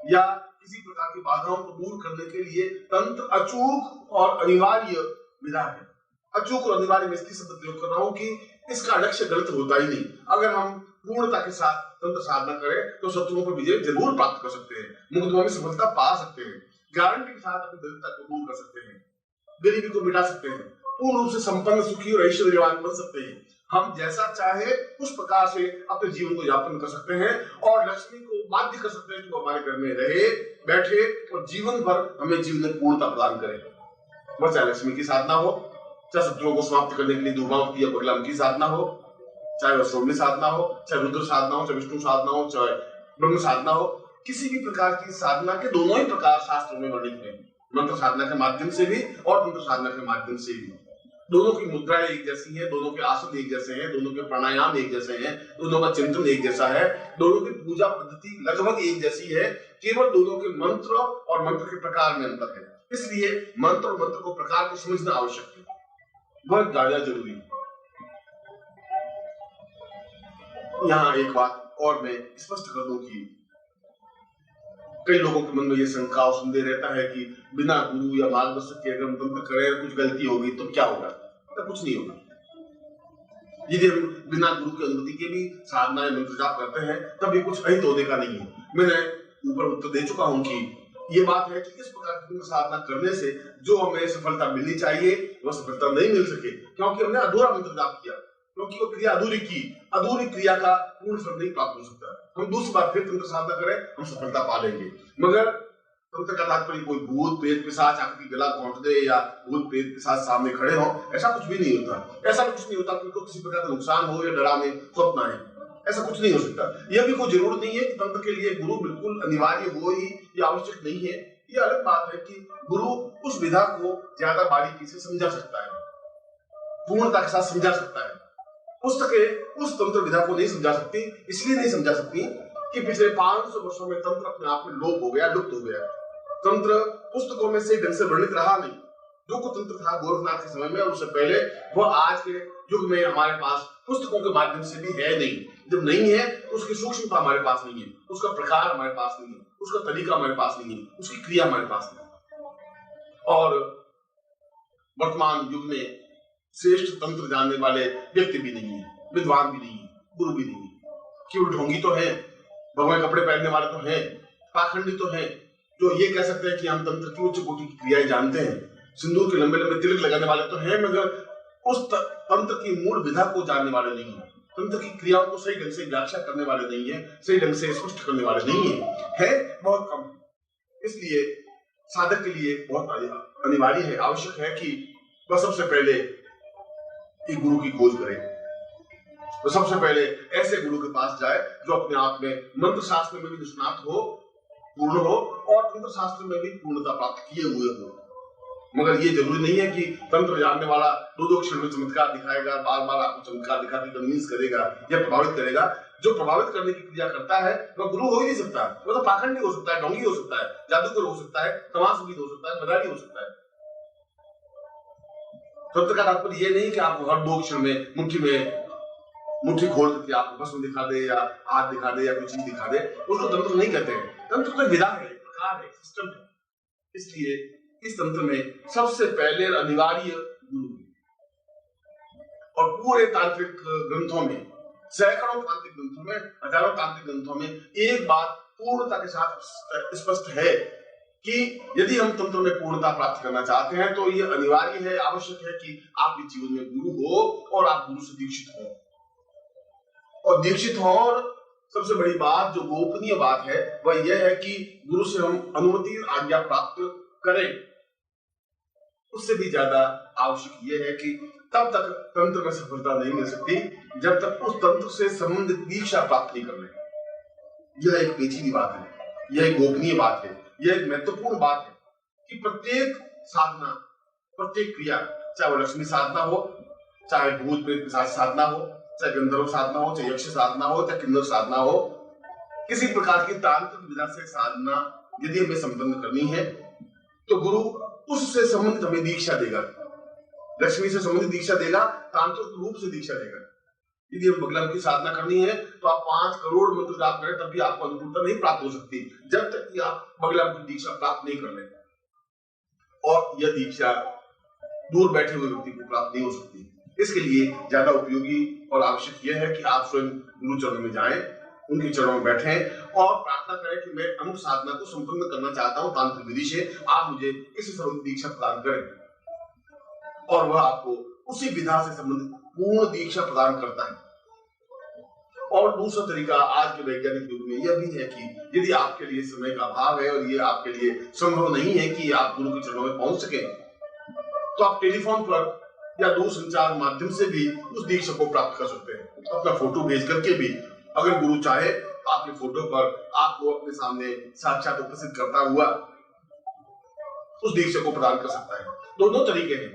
या किसी प्रकार की बाधाओं को दूर करने के लिए तंत्र अचूक और अनिवार्य विधा है। अचूक और अनिवार्य में इसलिए शब्द प्रयोग कर रहा हूं कि इसका लक्ष्य गलत होता ही नहीं। अगर हम पूर्णता के साथ तंत्र साधना करें तो शत्रुओं पर विजय जरूर प्राप्त कर सकते हैं, मुकदमा में सफलता पा सकते हैं, गारंटी के साथ अपनी दरिद्रता को दूर कर सकते हैं, गरीबी को मिटा सकते हैं, पूर्ण रूप से संपन्न, सुखी और ऐश्वर्यवान बन सकते हैं। हम जैसा चाहे उस प्रकार से अपने जीवन को यापन कर सकते हैं और लक्ष्मी को बाध्य कर सकते हैं कि वो हमारे घर में रहे, बैठे और जीवन भर हमें जीवन में पूर्णता प्रदान करे। वह चाहे लक्ष्मी की साधना हो, चाहे शत्रुओं को समाप्त करने के लिए धूमावती या बगलाम की साधना हो, चाहे वह सौम्य साधना हो, चाहे रुद्र साधना हो, चाहे विष्णु साधना हो, चाहे ब्रह्म साधना हो, किसी भी प्रकार की साधना के दोनों ही प्रकार शास्त्रों में वर्णित हैं, मंत्र साधना के माध्यम से भी और तंत्र साधना के माध्यम से भी। दोनों की मुद्राएं एक जैसी हैं, दोनों के आसन एक जैसे हैं, दोनों के प्राणायाम एक जैसे हैं, दोनों का चिंतन एक जैसा है, दोनों की पूजा पद्धति लगभग एक जैसी है, केवल दोनों के मंत्र और मंत्र के प्रकार में अंतर है। इसलिए मंत्र और मंत्र को प्रकार को समझना आवश्यक है, वह ज्यादा जरूरी है। यहाँ एक बात और मैं स्पष्ट कर दूं कि कई लोगों के मन में यह शंका और संदेह रहता है कि बिना गुरु या मार्गदर्शक के अगर हम तंत्र करें, कुछ गलती होगी तो क्या होगा? तो कुछ नहीं होगा। यदि हम बिना गुरु की अनुमति के भी साधना या मंत्र जाप करते हैं तब ये कुछ अहित होने का नहीं है। मैंने ऊपर उत्तर दे चुका हूं कि ये बात है कि इस प्रकार की साधना करने से जो हमें सफलता मिलनी चाहिए वह सफलता नहीं मिल सके, क्योंकि हमने अधूरा मंत्र जाप किया, क्योंकि वो क्रिया अधूरी की। अधूरी क्रिया का पूर्ण फल नहीं प्राप्त हो सकता। हम दूसरी बार फिर तंत्र साधना करें, हम सफलता पा लेंगे। मगर तंत्र का तात्पर्य कोई भूत प्रेत पिशाच आकर गला घोंट दे या भूत प्रेत पिशाच सामने खड़े हो, ऐसा कुछ भी नहीं होता। ऐसा कुछ नहीं होता कि उनको किसी प्रकार का नुकसान हो या डराने स्वप्न आए, ऐसा कुछ नहीं हो सकता। यह भी कोई जरूरत नहीं है कि तंत्र के लिए गुरु बिल्कुल अनिवार्य हो ही या आवश्यक नहीं है। ये अलग बात है कि गुरु उस विधा को ज्यादा बारीकी से समझा सकता है, पूर्णता के साथ समझा सकता है। पुस्तकें उस तंत्र विधा को नहीं समझा सकती, इसलिए नहीं समझा सकती कि पिछले 500 वर्षों में तंत्र अपने आप में लोप हो गया, लुप्त हो गया। तंत्र पुस्तकों में से ढंग से वर्णित रहा नहीं। जो कुछ तंत्र था गोरखनाथ के समय में और उससे पहले, वह आज के युग में हमारे पास पुस्तकों के माध्यम से भी है नहीं। जब नहीं है तो उसकी सूक्ष्मता हमारे पास नहीं है, उसका प्रकार हमारे पास नहीं है, उसका तरीका हमारे पास नहीं है, उसकी क्रिया हमारे पास नहीं है। और वर्तमान युग में श्रेष्ठ तंत्र जानने वाले व्यक्ति भी नहीं है, विद्वान भी नहीं है, गुरु भी नहीं है। केवल ढोंगी तो है, भगवे कपड़े पहनने वाले तो हैं, पाखंडी तो हैं, जो ये कह सकते हैं कि हम तंत्र की उच्च कोटि की क्रियाएं जानते हैं। सिंदूर के लंबे लंबे तिलक लगाने वाले तो हैं, मगर उस तंत्र की मूल विधा को जानने वाले नहीं है। तंत्र की क्रियाओं को सही ढंग से व्याख्या करने वाले नहीं है, सही ढंग से स्पष्ट करने वाले नहीं है बहुत कम। इसलिए साधक के लिए बहुत अनिवार्य है, आवश्यक है कि वह सबसे पहले एक गुरु की खोज करे। तो सबसे पहले ऐसे गुरु के पास जाए जो अपने आप में मंत्र शास्त्र में भी निष्णात हो, पूर्ण हो, और तंत्र शास्त्र में भी पूर्णता प्राप्त किए हुए हो। मगर ये जरूरी नहीं है कि तंत्र जानने वाला दो क्षण में चमत्कार दिखाएगा, बार बार आपको चमत्कार दिखा के कन्विंस करेगा या प्रभावित करेगा। जो प्रभावित करने की क्रिया करता है वह गुरु हो ही नहीं सकता। वह तो पाखंडी हो सकता है, ढोंगी हो सकता है, जादूगर हो सकता है, तमाशबीन हो सकता है, मदारी हो सकता है। तंत्र का तात्पर्य ये नहीं कि आपको हर 2 क्षण में मुट्ठी खोल करके आपको भस्म दिखा दे या हाथ दिखा दे या कोई चीज दिखा दे, उसको तंत्र नहीं कहते हैं। तंत्र तो विधा है, प्रकार है, सिस्टम है। इसलिए इस तंत्र में सबसे पहले अनिवार्य गुरु है। और पूरे तांत्रिक ग्रंथों में, सैकड़ों तांत्रिक ग्रंथों में, हजारों तांत्रिक ग्रंथों में एक बात पूर्णता के साथ स्पष्ट है कि यदि हम तंत्र में पूर्णता प्राप्त करना चाहते हैं तो यह अनिवार्य है, आवश्यक है कि आपके जीवन में गुरु हो और आप गुरु से दीक्षित हो। और दीक्षित हो, और सबसे बड़ी बात, जो गोपनीय बात है, वह यह है कि गुरु से हम अनुमति आज्ञा प्राप्त करें। उससे भी ज्यादा आवश्यक यह है कि तब तक तंत्र में सफलता नहीं मिल सकती जब तक उस तंत्र से संबंधित दीक्षा प्राप्त नहीं कर ले। यह एक पेचीदी बात है, यह एक गोपनीय बात है, यह एक महत्वपूर्ण बात है कि प्रत्येक साधना, प्रत्येक क्रिया, चाहे वो लक्ष्मी साधना हो, चाहे भूत प्रेत पिशाच साधना हो, चाहे गंधर्व साधना हो, चाहे यक्ष साधना हो, चाहे किन्नर साधना हो, किसी प्रकार की तांत्रिक विधा से साधना यदि हमें संपन्न करनी है तो गुरु उससे संबंधित हमें दीक्षा देगा। लक्ष्मी से संबंधित दीक्षा देगा, तांत्रिक रूप से दीक्षा देगा। यदि हम बगला की साधना करनी है तो आप 5 करोड़ मंत्र जाप करें तब भी आपको अनुकूलता नहीं प्राप्त हो सकती जब तक कि आप बगला की दीक्षा प्राप्त नहीं कर लें। और यह दीक्षा दूर बैठे हुए व्यक्ति को प्राप्त नहीं हो सकती। इसके लिए ज्यादा उपयोगी और आवश्यक यह है कि आप स्वयं गुरु चरणों में जाएं, उनके चरणों में बैठें और प्रार्थना करें कि मैं अमुक साधना को संपन्न करना चाहता हूं तांत्रिक विधि से, आप मुझे इस संबंधित दीक्षा प्रदान करें। और वह आपको उसी विधा से संबंधित पूर्ण दीक्षा प्रदान करता है। और दूसरा तरीका आज के वैज्ञानिक युग में यह भी है कि यदि आपके लिए समय का अभाव है और ये आपके लिए संभव नहीं है कि आप गुरु के चरणों में पहुंच सके, तो आप टेलीफोन पर या दूरसंचार माध्यम से भी उस दीक्षा को प्राप्त कर सकते हैं। अपना फोटो भेज करके भी, अगर गुरु चाहे तो आपके फोटो पर आपको अपने सामने साक्षात उपस्थित करता हुआ उस दीक्षा को प्रदान कर सकता है। दोनों तरीके हैं।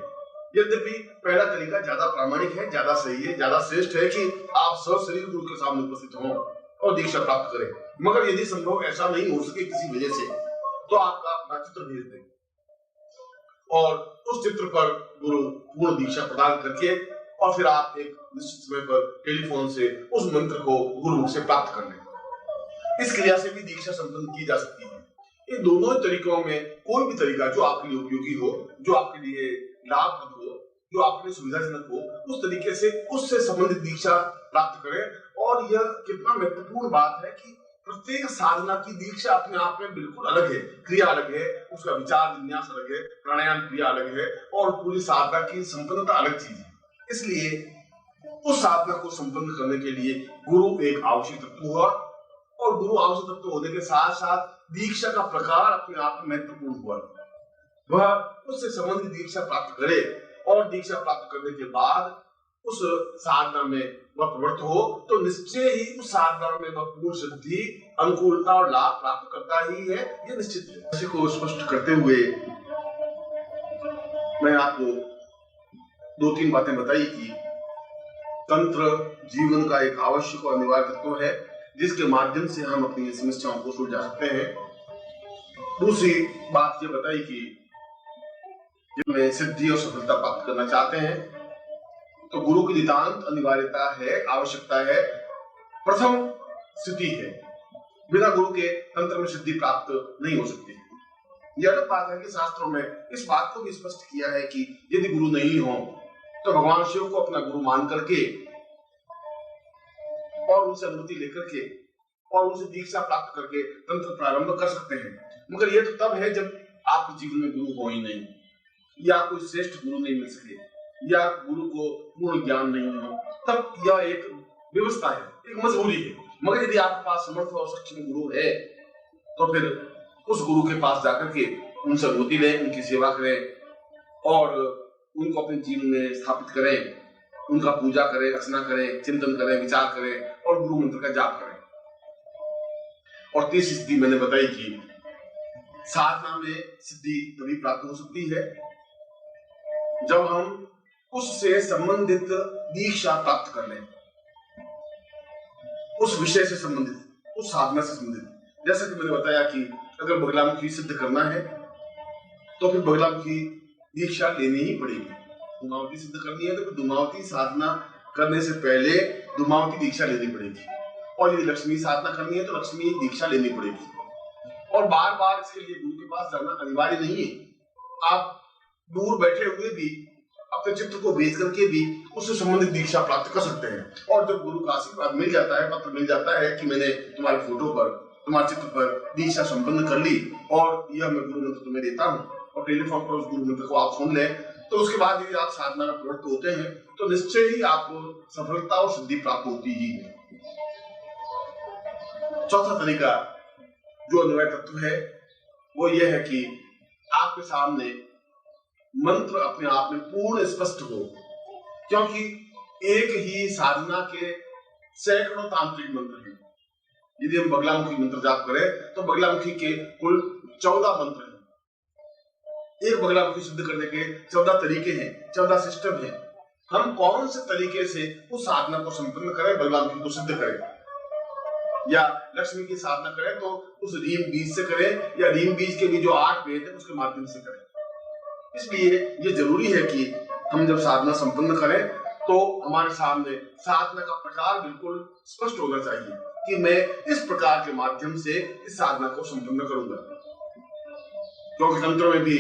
यद्यपि पहला तरीका ज्यादा प्रामाणिक है, ज्यादा सही है, ज्यादा श्रेष्ठ है कि आप सशरीर गुरु के सामने उपस्थित हों और दीक्षा प्राप्त करें। मगर यदि संभव ऐसा नहीं हो सके किसी वजह से, तो आपका अपना चित्र भेज दें और उस चित्र पर गुरु पूर्ण दीक्षा प्रदान करके और फिर आप एक निश्चित समय पर टेलीफोन से उस मंत्र को गुरु से प्राप्त कर लें। इस क्रिया से भी दीक्षा संपन्न की जा सकती है। इन दोनों तरीकों में कोई भी तरीका जो आपके लिए उपयोगी हो, जो आपके लिए लाभप्रद हो, जो आपके लिए सुविधाजनक हो, उस तरीके से उससे संबंधित दीक्षा प्राप्त करें। और यह कितना महत्वपूर्ण बात है कि प्रत्येक साधना की दीक्षा अपने आप में बिल्कुल अलग है, क्रिया अलग है, उसका विचार विन्यास अलग है, प्राणायाम क्रिया अलग है और पूरी साधना की संपन्नता अलग चीज है। इसलिए उस साधना को संपन्न करने के लिए गुरु एक आवश्यक तत्व हुआ और गुरु आवश्यक तत्व होने के साथ साथ दीक्षा का प्रकार अपने आप में महत्वपूर्ण हुआ। वह उससे संबंधित दीक्षा प्राप्त करे और दीक्षा प्राप्त करने के बाद उस साधना में वह प्रवृत्त हो तो निश्चय ही उस साधना में वह पूर्ण सिद्धि, अनुकूलता और लाभ प्राप्त करता ही है, यह निश्चित है। इसी को स्पष्ट करते हुए मैं आपको दो तीन बातें बताई कि तंत्र जीवन का एक आवश्यक और अनिवार्य तत्व है जिसके माध्यम से हम अपनी समस्याओं को सुलझा सकते हैं। दूसरी बात ये बताई कि जिनमें सिद्धि और सफलता प्राप्त करना चाहते हैं तो गुरु की नितांत अनिवार्यता है, आवश्यकता है, प्रथम स्थिति है। बिना गुरु के तंत्र में सिद्धि प्राप्त नहीं हो सकती। यह अलग बात है कि शास्त्रों में इस बात को भी स्पष्ट किया है कि यदि गुरु नहीं हो तो भगवान शिव को अपना गुरु मान करके और उनसे अनुमति लेकर के और उनसे दीक्षा प्राप्त करके तंत्र प्रारंभ कर सकते हैं। मगर यह तो तब है जब आपके जीवन में गुरु हो ही नहीं, या कोई श्रेष्ठ गुरु नहीं मिल सके, या गुरु को पूर्ण ज्ञान नहीं हो, तब यह एक व्यवस्था है, एक मजबूरी है। मगर यदि आपके पास समर्थ और सक्षम गुरु है तो फिर उस गुरु के पास जाकर के उनसे अनुमति लें, उनकी सेवा करें और उनको अपने जीवन में स्थापित करें, उनका पूजा करें, अर्चना करें, चिंतन करें, विचार करें और गुरु मंत्र का जाप करें। और तीसरी सिद्धि मैंने बताई कि साधना में सिद्धि तभी प्राप्त हो सकती है जब हम उससे संबंधित दीक्षा प्राप्त कर लें, उस विषय से संबंधित, उस साधना से संबंधित। जैसा कि मैंने बताया कि अगर बगलामुखी सिद्ध करना है तो फिर बगलामुखी दीक्षा लेनी ही पड़ेगी। धूमावती सिद्ध करनी है तो फिर धूमावती साधना करने से पहले धूमावती दीक्षा लेनी पड़ेगी। और यदि लक्ष्मी साधना करनी है तो लक्ष्मी दीक्षा लेनी पड़ेगी। और बार बार इसके लिए गुरु के पास जाना अनिवार्य नहीं है। आप दूर बैठे हुए भी अपने चित्र को भेज करके भी उससे संबंधित दीक्षा प्राप्त कर सकते हैं। और जब गुरु का आशीर्वाद मिल जाता है, पत्र मिल जाता है कि मैंने तुम्हारे फोटो पर, तुम्हारे चित्र पर दीक्षा संपन्न कर ली और यह मैं गुरु मंत्र तुम्हें देता हूँ, और टेलीफोन पर उस गुरु मंत्र को आप सुन लें, तो उसके बाद यदि आप साधना में प्रवृत्त होते हैं तो निश्चय ही आपको सफलता और सिद्धि प्राप्त होती ही है। चौथा तरीका जो अनिवार्य तत्व है वो यह है कि आपके सामने मंत्र अपने आप में पूर्ण स्पष्ट हो, क्योंकि एक ही साधना के सैकड़ों तांत्रिक मंत्र हैं। यदि हम बगलामुखी मंत्र जाप करें तो बगलामुखी के कुल 14 मंत्र हैं। एक बगलामुखी सिद्ध करने के 14 तरीके हैं, 14 सिस्टम हैं। हम कौन से तरीके से उस साधना को संपन्न करें, बगलामुखी को सिद्ध करें, या लक्ष्मी की साधना करें तो उस रीम बीज से करें या रीम बीज के भी जो 8 वेद है उसके माध्यम से करें। इसलिए ये जरूरी है कि हम जब साधना संपन्न करें तो हमारे सामने साधना का प्रकार बिल्कुल स्पष्ट होना चाहिए कि मैं इस प्रकार के माध्यम से इस साधना को संपन्न करूंगा। क्योंकि तंत्र में भी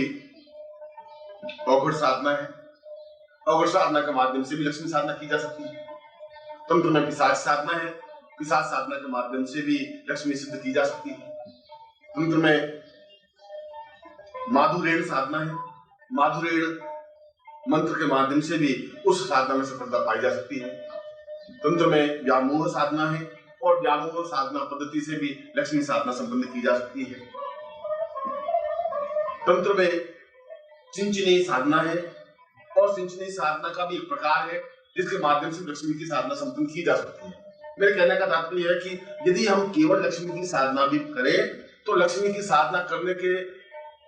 औघड़ साधना है, औघड़ साधना के माध्यम से भी लक्ष्मी साधना की जा सकती है। तंत्र में पिशाच साधना है, पिशाच साधना के माध्यम से भी लक्ष्मी सिद्ध की जा सकती है। तंत्र में माधुरेण साधना है, माधुरेण मंत्र के माध्यम से भी उस साधना में सफलता पाई जा सकती है। तंत्र में व्यामोह साधना है और व्यामोह साधना पद्धति से भी लक्ष्मी साधना संपन्न की जा सकती है। तंत्र में सिंचनी साधना है और सिंचनी साधना का भी एक प्रकार है जिसके माध्यम से लक्ष्मी की साधना संपन्न की जा सकती है। मेरे कहने का तात्पर्य है कि यदि हम केवल लक्ष्मी की साधना भी करें तो लक्ष्मी की साधना करने के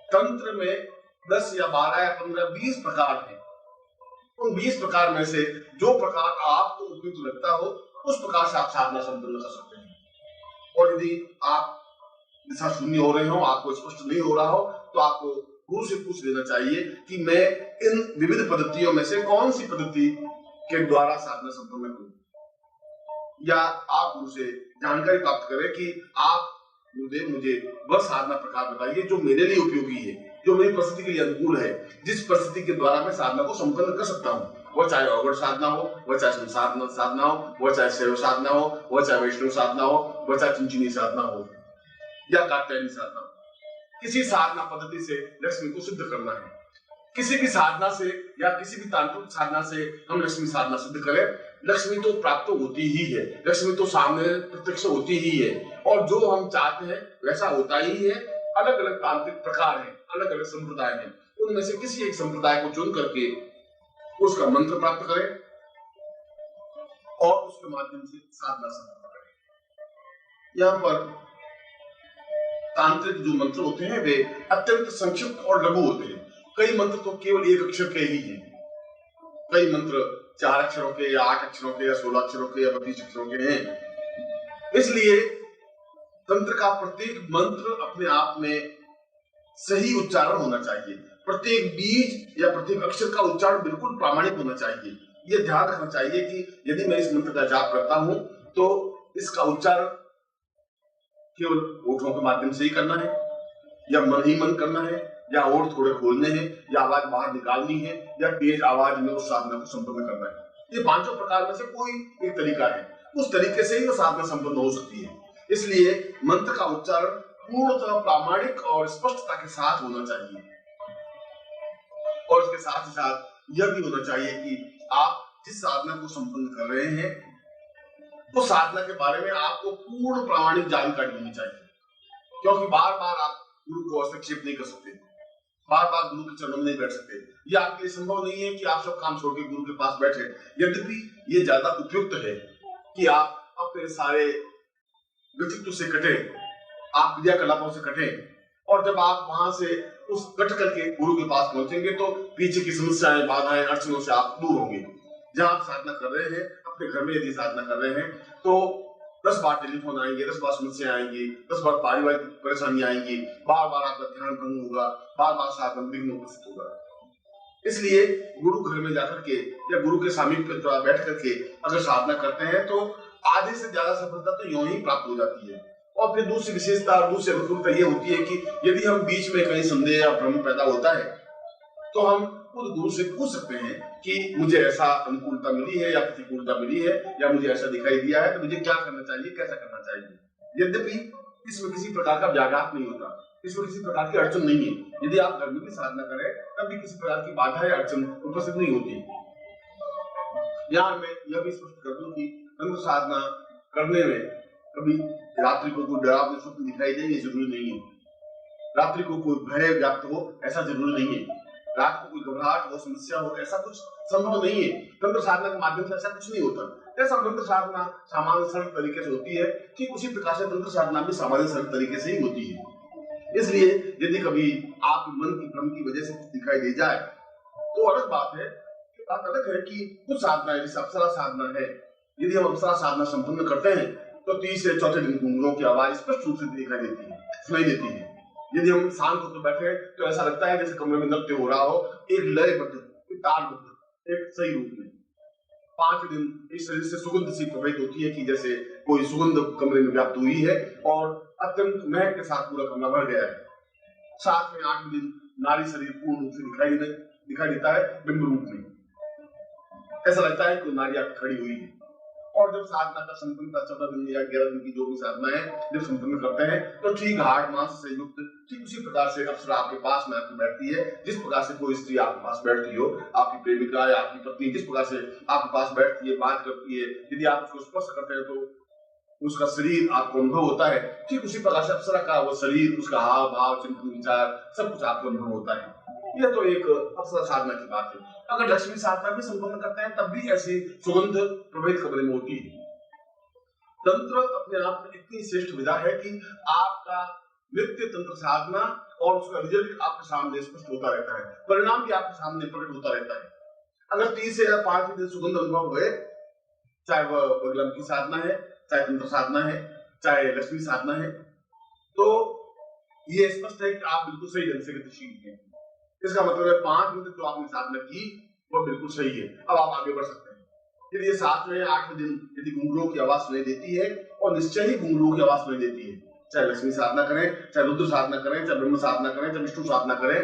तंत्र में 10 या 12 या 15 20 प्रकार हैं। उन 20 प्रकार में से जो प्रकार आपको उपयुक्त लगता हो उस प्रकार से आप साधना संपन्न कर सकते हैं। और यदि आप दिशा शून्य हो रहे हो, आपको स्पष्ट नहीं हो रहा हो, तो आपको गुरु से पूछ लेना चाहिए कि मैं इन विविध पद्धतियों में से कौन सी पद्धति के द्वारा साधना संपन्न करूं, या आप गुरु से जानकारी प्राप्त करें कि आप गुरुदेव मुझे वह साधना प्रकार बताइए जो मेरे लिए उपयोगी है, जो मेरी परिस्थिति के लिए अनुकूल है, जिस परिस्थिति के द्वारा मैं साधना को संपन्न कर सकता हूँ, वह चाहे अवगढ़ साधना हो, वह चाहे संसार साधना हो, वह चाहे शैव साधना हो, वह चाहे वैष्णव साधना हो, वह चाहे चिंचिनी साधना हो या कात्यायनी साधना हो। किसी साधना पद्धति से लक्ष्मी को सिद्ध करना है। किसी भी साधना से या किसी भी तांत्रिक साधना से हम लक्ष्मी साधना सिद्ध करें, लक्ष्मी तो प्राप्त होती ही है, लक्ष्मी तो सामने प्रत्यक्ष होती ही है, और जो हम चाहते हैं वैसा होता ही है। अलग अलग तांत्रिक प्रकार हैं, अलग अलग संप्रदाय हैं, उनमें से किसी एक संप्रदाय को चुन करके उसका मंत्र प्राप्त करें और उसके माध्यम से साधना संपन्न करें। यहाँ पर तांत्रिक जो मंत्र होते हैं वे अत्यंत संक्षिप्त और लघु होते हैं। कई मंत्र तो केवल एक अक्षर के ही हैं, कई मंत्र 4 अक्षरों के या 8 अक्षरों के या 16 अक्षरों के या 32 अक्षरों के हैं। इसलिए तंत्र का प्रत्येक मंत्र अपने आप में सही उच्चारण होना चाहिए, प्रत्येक बीज या प्रत्येक अक्षर का उच्चारण बिल्कुल प्रामाणिक होना चाहिए। यह ध्यान रखना चाहिए कि यदि मैं इस मंत्र का जाप करता हूं तो इसका उच्चारण केवल होठों के माध्यम से ही करना है, या मन ही मन करना है, या होठ थोड़े खोलने हैं, या आवाज बाहर निकालनी है, या तेज आवाज में उस साधना को संपन्न करना है। ये 5 प्रकार में से कोई एक तरीका है, उस तरीके से ही वो साधना संपन्न हो सकती है। इसलिए मंत्र का उच्चारण पूर्णतः प्रामाणिक और स्पष्टता के साथ होना चाहिए, और इसके साथ ही साथ यह भी होना चाहिए कि आप जिस साधना को संपन्न कर रहे हैं उस साधना के बारे में आपको पूर्ण प्रामाणिक जानकारी होनी चाहिए, क्योंकि बार बार आप गुरु को हस्तक्षेप नहीं कर सकते, बार बार गुरु के चरणों में नहीं बैठ सकते। यह आपके लिए संभव नहीं है कि आप सब काम छोड़ के गुरु के पास बैठे। यद्यपि ये ज्यादा उपयुक्त है कि आप अपने सारे व्यक्तित्व से कटे, आप क्रियाकलापों से कटे, और जब आप वहां से उस कट करके गुरु के पास पहुंचेंगे तो पीछे की समस्याएं, बाधाएं, अड़चनों से आप दूर होंगे। जहां आप साधना कर रहे हैं, अपने घर में यदि साधना कर रहे हैं तो 10 बार टेलीफोन आएंगे, 10 बार समस्या आएंगी, 10 बार पारिवारिक परेशानी आएंगी, बार बार आपका ध्यान भंग होगा, बार बार साधना विघ्न उपस्थित होगा। इसलिए गुरु घर में जाकर के या गुरु के सामीप्य पर बैठ करके अगर साधना करते हैं तो आधे से ज्यादा सफलता तो यूं ही प्राप्त हो जाती है। और फिर दूसरी विशेषता और दूसरी अनुकूलता ये होती है कि यदि हम बीच में कहीं संदेह या भ्रम पैदा होता है तो हम खुद गुरु से पूछ सकते हैं कि मुझे ऐसा अनुकूलता मिली है या प्रतिकूलता मिली है, या मुझे ऐसा दिखाई दिया है, तो मुझे क्या करना चाहिए, कैसा करना चाहिए। यद्यपि इसमें किसी प्रकार का व्याघात नहीं होता, इसमें किसी प्रकार की अड़चन नहीं है। यदि आप घर में भी साधना करें तब भी किसी प्रकार की बाधा या अड़चन उपस्थित नहीं होती। यहाँ मैं यह भी स्पष्ट कर दूं कि तंत्र साधना करने में कभी रात्रि को कोई डरावने स्वप्न दिखाई दे, ये जरूरी नहीं है। रात्रि को कोई भय व्याप्त हो, ऐसा जरूरी नहीं है। रात को कोई घबराहट हो, समस्या हो, ऐसा कुछ संभव नहीं है। तंत्र साधना के माध्यम से ऐसा कुछ नहीं होता। जैसा तंत्र साधना सामान्य सरल तरीके से होती है, ठीक उसी प्रकार से तंत्र साधना भी सामान्य सरल तरीके से ही होती है। इसलिए यदि कभी आपके मन की भ्रम की वजह से कुछ दिखाई दे जाए तो अलग बात है। बात अलग है कि कुछ साधना है, जैसे अप्सरा साधना है, यदि हम अप्सरा साधना संपन्न करते हैं तो 30 से 4 दिन घुंघरूओं की आवाज स्पष्ट रूप से दिखाई देती है, सुनाई देती है। यदि हम शांत होकर बैठे तो ऐसा लगता है जैसे कमरे में नृत्य हो रहा हो, एक लयबद्ध, एक तालबद्ध, एक सही रूप में। 5 दिन इस शरीर से सुगंध सी प्रभावित होती है कि जैसे कोई सुगंध कमरे में व्याप्त हुई है और अत्यंत महक के साथ पूरा कमरा भर गया है। साथ में 8 दिन नारी शरीर पूर्ण रूप से दिखाई देता है बिंब रूप में। ऐसा लगता है कि नारी खड़ी हुई है। और जब साधना का संपन्नता 14 दिन या 11 दिन की जो भी साधना है जब संपन्न करते हैं तो ठीक हाड़ मांस से युक्त ठीक उसी प्रकार से अप्सरा आपके पास में आकर बैठती है, जिस प्रकार से कोई स्त्री आपके पास बैठती हो, आपकी प्रेमिका या आपकी पत्नी जिस प्रकार से आपके पास बैठती है, बात करती है, यदि आप उसको स्पर्श करते हैं तो उसका शरीर आपको अनुभव होता है। ठीक उसी प्रकार से अप्सरा का वो शरीर, उसका हाव भाव, चिंतन विचार सब कुछ आपको अनुभव होता है। यह तो एक अप्सरा साधना की बात है। अगर लक्ष्मी साधना भी संपन्न करते हैं तब भी ऐसी सुगंध प्रभावित कमरे में होती है। तंत्र अपने आप में इतनी श्रेष्ठ विधा है कि आपका नित्य तंत्र साधना और उसका रिजल्ट आपके सामने स्पष्ट होता रहता है, परिणाम भी आपके सामने प्रकट होता रहता है। अगर 30 से 5 दिन सुगंध अनुभव हुए, चाहे वह बगलम की साधना है, चाहे तंत्र साधना है, चाहे लक्ष्मी साधना है, तो ये स्पष्ट है कि आप बिल्कुल सही ढंग से गतिशील हैं। इसका मतलब है 5 दिन जो आपने साधना की वो बिल्कुल सही है, अब आप आगे बढ़ सकते हैं। यदि ये 7वें 8वें दिन यदि घुंघरूओं की आवाज सुनाई देती है, और निश्चय ही घुंघरूओं की आवाज सुनाई देती है, चाहे लक्ष्मी साधना करें, चाहे रुद्र साधना करें, चाहे ब्रह्म साधना करें, चाहे विष्णु साधना करें,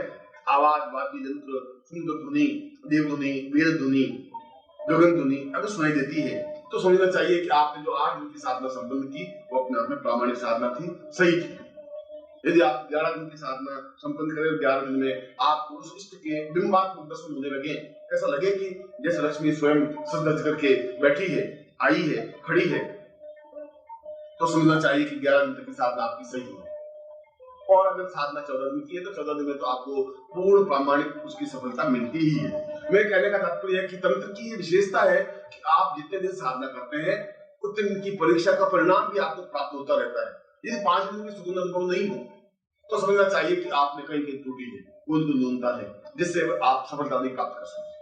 आवाज, वाद्य यंत्र, सुंदर ध्वनि, देव ध्वनि, वेद ध्वनि, गगन ध्वनि अगर सुनाई देती है तो समझना चाहिए कि आपने जो 8 दिन की साधना संपन्न की वो अपने आप में प्रामाणिक साधना थी, सही थी। यदि आप 11 दिन की साधना संपन्न करें, 11 दिन में आपको उस इष्ट के बिंबात्मक दर्शन होने लगे, ऐसा लगे कि जैसे लक्ष्मी स्वयं सज धज करके बैठी है, आई है, खड़ी है, तो समझना चाहिए कि 11 दिन तक की साधना आपकी सही है। और अगर साधना 14 दिन की है तो 14 दिन में तो आपको पूर्ण प्रामाणिक उसकी सफलता मिलती ही है। मेरे कहने का तात्पर्य है कि तंत्र की ये विशेषता है कि आप जितने दिन साधना करते हैं उतने दिन की परीक्षा का परिणाम भी आपको प्राप्त होता रहता है। यदि 5 दिन में सुगुण अनुभव नहीं हो तो समझना चाहिए कि आपने कहीं त्रुटि है, कोई न्यूनता है जिससे आप सफलता नहीं प्राप्त कर सकते।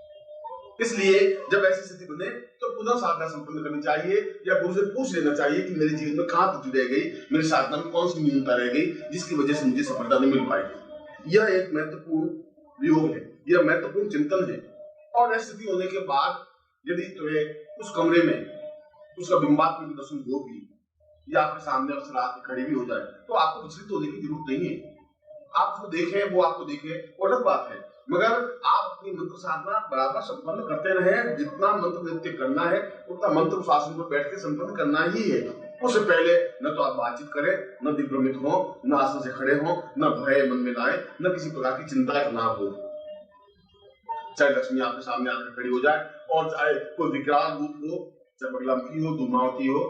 इसलिए जब ऐसी स्थिति बने तो पुनः साधना संपन्न करनी चाहिए या गुरु से पूछ लेना चाहिए कि मेरे जीवन में कहाँ त्रुटि रह गई, मेरी साधना में कौन सी न्यूनता रह गई जिसकी वजह से मुझे सफलता नहीं मिल पाई। यह एक महत्वपूर्ण वियोग है, यह महत्वपूर्ण चिंतन है। और ऐसी स्थिति होने के बाद यदि तुम्हें उस कमरे में उसका बिंबात्मक दर्शन हो भी या आपके सामने अवसर आके खड़ी भी हो जाए तो आपको विचलित होने की जरूरत नहीं है। आप उसको देखें, वो आपको देखे, वो अलग बात है, मगर आप अपनी मंत्र साधना बराबर संपन्न करते रहे। जितना मंत्र नृत्य करना है उतना मंत्र शासन पर बैठ के संपन्न करना ही है। उससे पहले न तो आप बातचीत करें, न दिग्भ्रमित हो, न आसन से खड़े हो, न भय मन में लाए, न किसी प्रकार की चिंता ना हो। चाहे लक्ष्मी आपके सामने आकर खड़ी हो जाए और चाहे कोई विकराल रूप हो, चाहे बगलामुखी हो, धूमावती हो,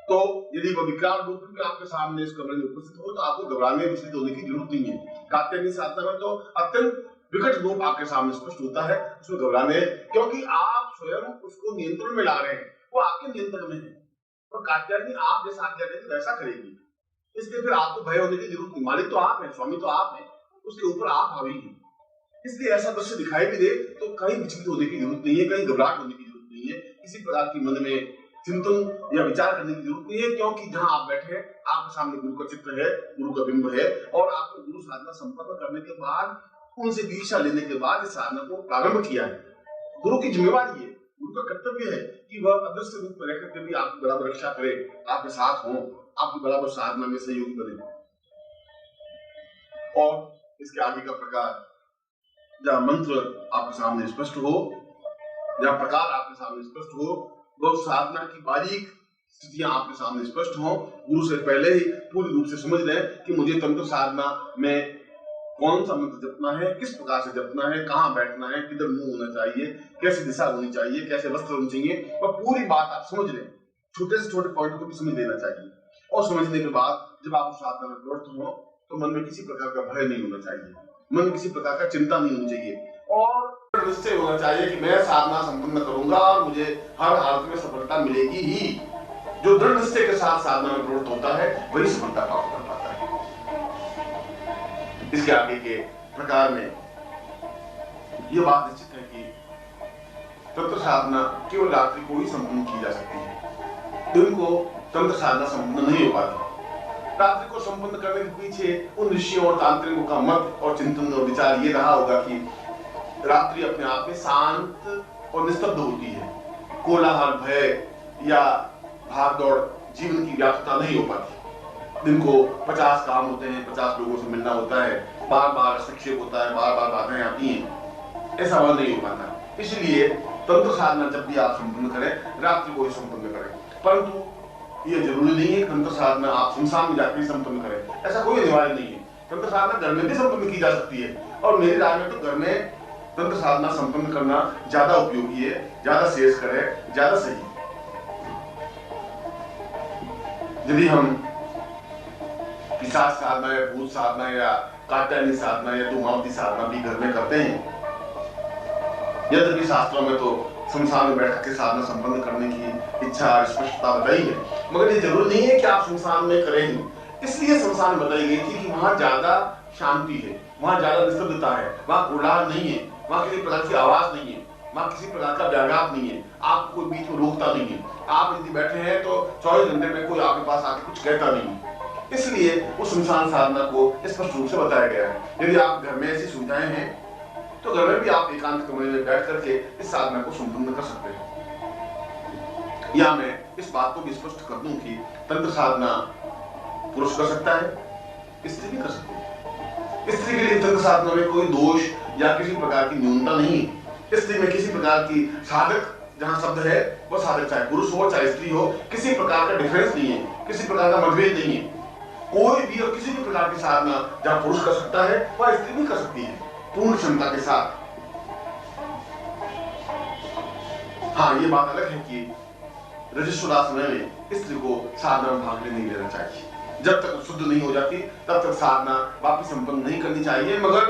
तो यदि वह विकराल रूप में आपके सामने इस कमरे में उपस्थित हो तो आपको घबराने विचलित होने की जरूरत नहीं है। कात्यायनी साधना में तो अत्यंत विकट रूप आपके सामने स्पष्ट होता है, उसमें घबराने, क्योंकि आप स्वयं उसको नियंत्रण में ला रहे हैं, वो आपके नियंत्रण में है। और कात्यायनी आप जैसा आज्ञा देगी वैसा करेगी, इसलिए फिर आपको भय होने की जरूरत नहीं। मालिक तो आप है, स्वामी तो आप है, उसके ऊपर आप हावी हैं। इसलिए ऐसा दृश्य दिखाई भी दे तो कहीं विचलित होने की जरूरत नहीं है, कहीं घबराहट होने की जरूरत नहीं है, किसी प्रकार की मन में चिंतन या विचार करने की जरूरत नहीं है, क्योंकि जहां आप बैठे हैं आपके सामने गुरु का चित्र है, गुरु का बिंब है, और आपको गुरु साधना संपन्न करने के बाद उनसे दीक्षा लेने के बाद इस साधना को प्रारंभ किया है। गुरु की जिम्मेवारी है, गुरु का कर्तव्य है कि वह अदृश्य रूप में रहकर के भी आपकी बराबर रक्षा करे, आपके साथ हो, आपकी बराबर साधना में सहयोगी बने। और इसके आगे का प्रकार जहाँ मंत्र आपके सामने स्पष्ट हो, जहाँ प्रकार आपके सामने स्पष्ट हो, वो साधना की बारीक स्थितियां आपके सामने स्पष्ट हो, गुरु से पहले ही पूरी रूप से समझ लें कि मुझे तंत्र साधना में कौन सा मंत्र जपना है, किस प्रकार से जपना है, कहाँ बैठना है, किधर मुंह होना चाहिए, कैसी दिशा होनी चाहिए, कैसे वस्त्र होने चाहिए, और पूरी बात आप समझ लें। छोटे से छोटे पॉइंट को भी समझ लेना चाहिए। और समझने के बाद जब आप उस साधना में प्रवृत्त हो तो मन में किसी प्रकार का भय नहीं होना चाहिए, मन में किसी प्रकार का चिंता नहीं होनी चाहिए, और निश्चय होना चाहिए कि मैं साधना संपन्न करूंगा और मुझे हर हालत में सफलता मिलेगी ही। जो दृढ़ निश्चय के साथ साधना में प्रवृत्त होता है वही सफलता प्राप्त कर पाता है। इसके आगे के प्रकार में यह बात निश्चित है कि तंत्र साधना केवल रात्रि को ही संपन्न की जा सकती है, दिन को तंत्र साधना संपन्न नहीं हो पाती। रात्रि को संपन्न करने के पीछे उन ऋषियों और तांत्रिकों का मत और चिंतन और विचार ये रहा होगा कि रात्रि अपने आप में शांत और निस्तब्ध होती है, कोलाहल, भय या भागदौड़ जीवन की व्याप्तता नहीं हो पाती। दिन को 50 काम होते हैं, 50 लोगों से मिलना होता है, बार बार हस्तक्षेप होता है, बार बार बाधाएं आती हैं, ऐसा वह नहीं हो पाता। इसलिए तंत्र साधना जब भी आप संपन्न करें रात्रि को ही संपन्न करें, परंतु यह जरूरी नहीं है तंत्र साधना आप शमशान में जाकर संपन्न करें, ऐसा कोई अनिवार्य नहीं है। तंत्र साधना घर में भी संपन्न की जा सकती है, और मेरी राय में तो घर में तंत्र साधना संपन्न करना ज्यादा उपयोगी है, ज्यादा श्रेयस्कर है, ज्यादा सही है। यदि हम पिशाच साधना या भूत साधना या कात्यायनी साधना या धूमावती साधना भी घर में करते हैं, यद्यपि शास्त्रों में तो शमशान में बैठ के साधना संपन्न करने की इच्छा स्पष्टता बताई है, मगर ये जरूरी नहीं है कि आप शमशान में करें ही। इसलिए शमशान बताई गई थी कि वहां ज्यादा शांति है, वहां ज्यादा निस्तब्धता है, वहां कोलाहल नहीं है, वहां किसी प्रकार की आवाज नहीं है, वहां किसी प्रकार का व्याघात नहीं है, आपको कोई बीच में रोकता नहीं है। आप यदि बैठे हैं तो 24 घंटे में कोई आपके पास आके कुछ कहता नहीं है। इसलिए उस शमशान साधना को स्पष्ट रूप से बताया गया है। यदि आप घर में ऐसी सुविधाएं हैं तो घर में भी आप एकांत कमरे में बैठ करके इस साधना को संपन्न कर सकते हैं। या मैं इस बात को भी स्पष्ट कर दूं कि तंत्र साधना पुरुष कर सकता है, स्त्री भी कर सकती है। स्त्री के लिए तंत्र साधना में कोई दोष या किसी प्रकार की न्यूनता नहीं है। स्त्री में किसी प्रकार की साधक जहां शब्द है वो साधक चाहे पुरुष हो चाहे स्त्री हो, किसी प्रकार का डिफरेंस नहीं है, किसी प्रकार का मतभेद नहीं है। कोई भी और किसी भी प्रकार की साधना जहां पुरुष कर सकता है वह स्त्री भी कर सकती है पूर्ण क्षमता के साथ। हाँ, ये बात अलग है कि रजस्वला समय में स्त्री को साधना में भाग नहीं लेना चाहिए। जब तक शुद्ध नहीं हो जाती तब तक साधना वापिस संपन्न नहीं करनी चाहिए। मगर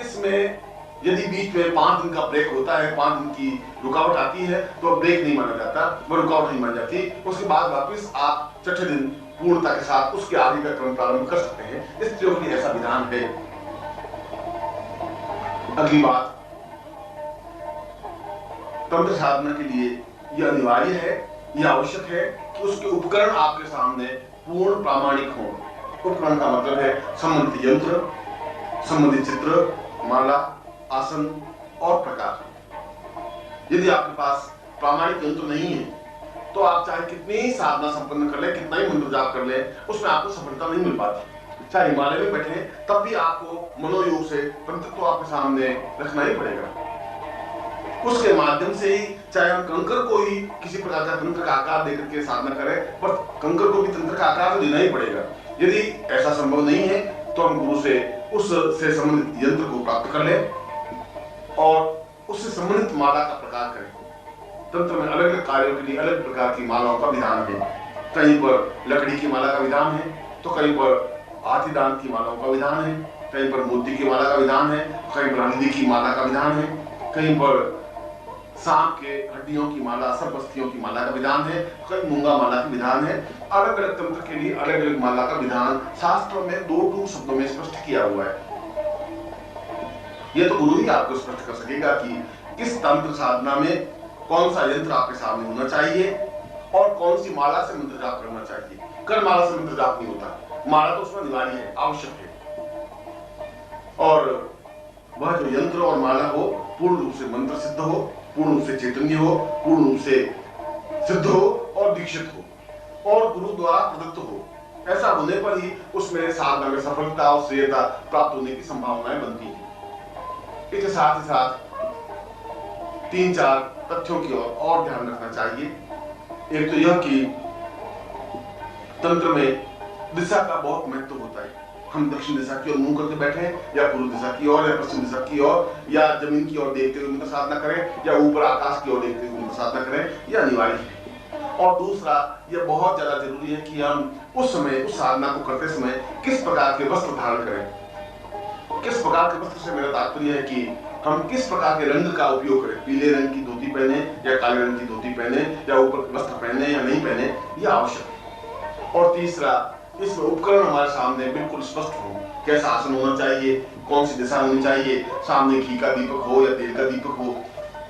इसमें यदि बीच में 5 दिन का ब्रेक होता है, 5 दिन की रुकावट आती है, तो ब्रेक नहीं माना जाता, वो रुकावट नहीं मानी जाती। उसके बाद वापिस आप छठे दिन पूर्णता के साथ उसके आगे का क्रम प्रारंभ कर सकते हैं। स्त्रियों के लिए ऐसा विधान है। अगली बात, तंत्र साधना के लिए यह अनिवार्य है, यह आवश्यक है कि उसके उपकरण आपके सामने पूर्ण प्रामाणिक हो। उपकरण का मतलब है संबंधित यंत्र, संबंधित चित्र, माला, आसन और प्रकार। यदि आपके पास प्रामाणिक यंत्र नहीं है तो आप चाहे कितनी ही साधना संपन्न कर ले, कितना ही मंत्र जाप कर ले, उसमें आपको सफलता नहीं मिल पाती। चाहे हिमालय में बैठे तब भी आपको मनोयोग से तंत्र तो आपके सामने रखना ही पड़ेगा। उसके माध्यम से ही चाहे हम कंकर को ही किसी प्रकार का तंत्र का आकार देकर के साधना करें, पर कंकर को भी तंत्र का आकार तो देना ही पड़ेगा। यदि ऐसा संभव नहीं है तो हम गुरु से उससे संबंधित यंत्र को प्राप्त कर लें और उससे संबंधित माला का प्रकार करें। तंत्र में अलग अलग कार्यों के लिए अलग प्रकार की मालाओं का विधान है। कहीं पर लकड़ी की माला का विधान है, तो कहीं पर हाथी दांत की मालाओं का विधान है, कहीं पर मोती की माला का विधान है, कहीं पर हल्दी की माला का विधान है, कहीं पर सांप के हड्डियों की माला, सर्पस्तियों की माला का विधान है, कहीं मूंगा माला का विधान है। अलग अलग तंत्र के लिए अलग अलग माला का विधान शास्त्रों में 2 शब्दों में स्पष्ट किया हुआ है। यह तो गुरु ही आपको स्पष्ट कर सकेगा कि किस तंत्र साधना में कौन सा यंत्र आपके सामने होना चाहिए और कौन सी माला से मंत्र जाप करना चाहिए। कर माला से मंत्र जाप नहीं होता, माला तो उसमें अनिवार्य है, आवश्यक है। और वह जो यंत्र और माला हो पूर्ण रूप से मंत्र सिद्ध हो, पूर्ण रूप से चैतन्य हो, पूर्ण रूप से सिद्ध हो और दीक्षित हो और गुरु द्वारा प्रदत्त हो। ऐसा होने पर ही उसमें साधना में सफलता और श्रेयता प्राप्त होने की संभावनाएं बनती हैं। इसके साथ ही साथ 3-4 तथ्यों की ओर और ध्यान रखना चाहिए। एक तो यह कि तंत्र में दिशा का बहुत महत्व होता है। हम दक्षिण दिशा की ओर मुंह करके बैठे या पूर्व दिशा की ओर या पश्चिम दिशा की ओर या जमीन की ओर देखते हुए मंत्र साधना करें या ऊपर आकाश की ओर देखते हुए मंत्र साधना करें, यह अनिवार्य है। और दूसरा, यह बहुत ज्यादा जरूरी है कि हम उस समय उस साधना को करते समय किस प्रकार के वस्त्र धारण करें। किस प्रकार के वस्त्र से मेरा तात्पर्य है कि हम किस प्रकार के रंग का उपयोग करें। पीले रंग की धोती पहने या काले रंग की धोती पहने या ऊपर वस्त्र पहने या नहीं पहने, यह आवश्यक है। और तीसरा, इसमें उपकरण हमारे सामने बिल्कुल स्पष्ट हो। कैसा आसन होना चाहिए, कौन सी दिशा होनी चाहिए, सामने घी का दीपक हो या तेल का दीपक हो,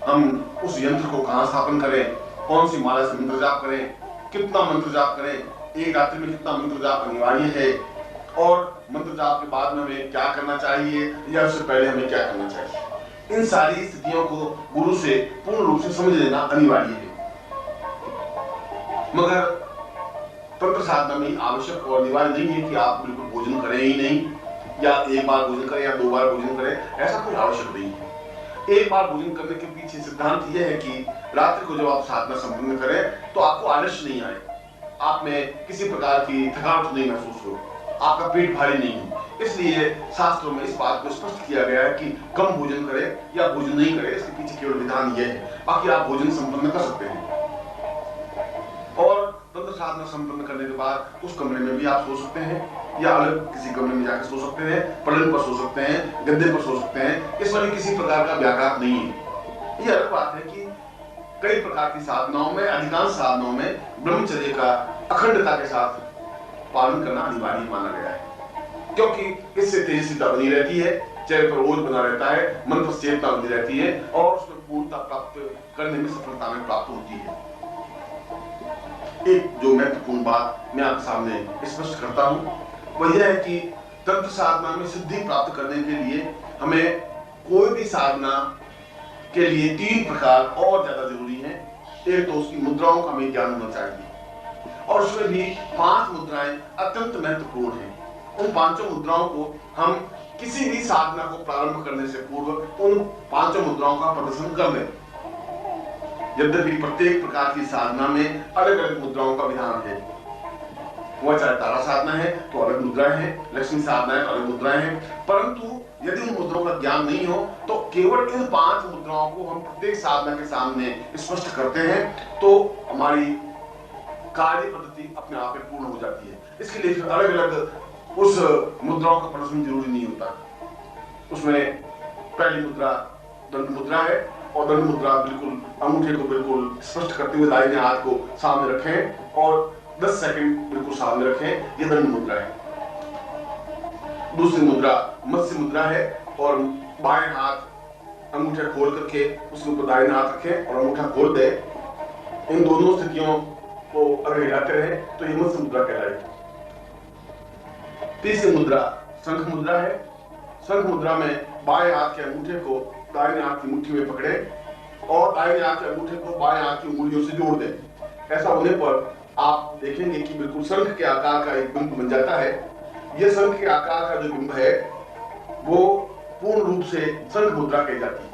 हम उस यंत्र को कहाँ स्थापन करें, कौन सी माला से मंत्र जाप करें, कितना मंत्र जाप करें, एक रात्रि में कितना मंत्र जाप अनिवार्य है और मंत्र जाप के बाद में हमें क्या करना चाहिए या उससे पहले हमें क्या करना चाहिए। इन सारी स्थितियों को गुरु से पूर्ण रूप से समझ लेना अनिवार्य है। मगर तंत्र साधना में आवश्यक और अनिवार्य नहीं है कि आप बिल्कुल भोजन करें ही नहीं, या एक बार भोजन करें या 2 बार भोजन करें, ऐसा कोई आवश्यक नहीं है। एक बार भोजन करने के पीछे सिद्धांत यह है कि रात्रि को जब आप साधना संपन्न करें तो आपको आलस्य नहीं आए, आप में किसी प्रकार की थकावट नहीं महसूस हो, आपका पेट भारी नहीं हो। इसलिए शास्त्रों में इस बात को स्पष्ट किया गया है कि कम भोजन करें या भोजन नहीं करें, इसके पीछे केवल विधान यह है। बाकी आप भोजन संपन्न कर सकते हैं और तंत्र साधना संपन्न करने के बाद उस कमरे में भी आप सो सकते हैं या अलग किसी कमरे में जाकर सो सकते हैं, पलंग पर सो सकते हैं, गद्दे पर सो सकते हैं। इसमें किसी प्रकार का व्याघात नहीं है। ये अलग बात है कि कई प्रकार की साधनाओं में, अधिकांश साधनाओं में ब्रह्मचर्य का अखंडता के साथ पालन करना अनिवार्य माना गया है, क्योंकि इससे तेजस्विता बनी रहती है, चेहरे पर ओज बना रहता है, मंत्र चेतना बनी रहती है और उसमें पूर्णता प्राप्त करने में सफलता में प्राप्त होती है। एक जो महत्वपूर्ण बात मैं आपके सामने स्पष्ट करता हूं वह यह है कि तंत्र साधना में सिद्धि प्राप्त करने के लिए हमें कोई भी साधना के लिए 3 प्रकार और ज्यादा जरूरी है। एक तो उसकी मुद्राओं का हमें ज्ञान होना चाहिए और उसमें भी 5 मुद्राएं अत्यंत महत्वपूर्ण हैं। उन 5 मुद्राओं को हम किसी भी साधना को प्रारंभ करने से पूर्व उन 5 मुद्राओं का प्रदर्शन कर लें। यद्यपि प्रत्येक प्रकार की साधना में अलग अलग मुद्राओं का विधान है, वह चाहे तारा साधना है तो अलग मुद्राएं हैं, लक्ष्मी साधना है तो अलग मुद्राएं हैं, परंतु यदि उन मुद्राओं का ज्ञान नहीं हो तो केवल इन 5 मुद्राओं को हम प्रत्येक साधना के सामने स्पष्ट करते हैं तो हमारी कार्य पद्धति अपने आप में पूर्ण हो जाती है। इसके लिए फिर अलग अलग उस मुद्राओं का प्रदर्शन जरूरी नहीं होता। उसमें पहली मुद्रा दंड मुद्रा है और दंड मुद्रा बिल्कुल अंगूठे को बिल्कुल स्पष्ट करते हुए दाहिने हाथ को सामने रखें और 10 सेकंड बिल्कुल सामने रखें, यह दंड मुद्रा है। दूसरी मुद्रा मत्स्य मुद्रा है और बाएं हाथ अंगूठा खोल करके उसके ऊपर दाहिना हाथ रखें और अंगूठा खोल दे। इन दोनों स्थितियों को अगर हिलाते रहे तो ये मत्स्य मुद्रा कहलाएगी। तीसरी मुद्रा शंख मुद्रा है। शंख मुद्रा में बाएं हाथ के अंगूठे को दाहिने हाथ की मुट्ठी में पकड़े और दाहिने हाथ के अंगूठे को बाएं हाथ की उंगलियों से जोड़ दें। ऐसा होने पर आप देखेंगे कि बिल्कुल शंख के आकार का एक बिंब बन जाता है। यह शंख के आकार का जो बिंब है वो पूर्ण रूप से शंख मुद्रा कही जाती है।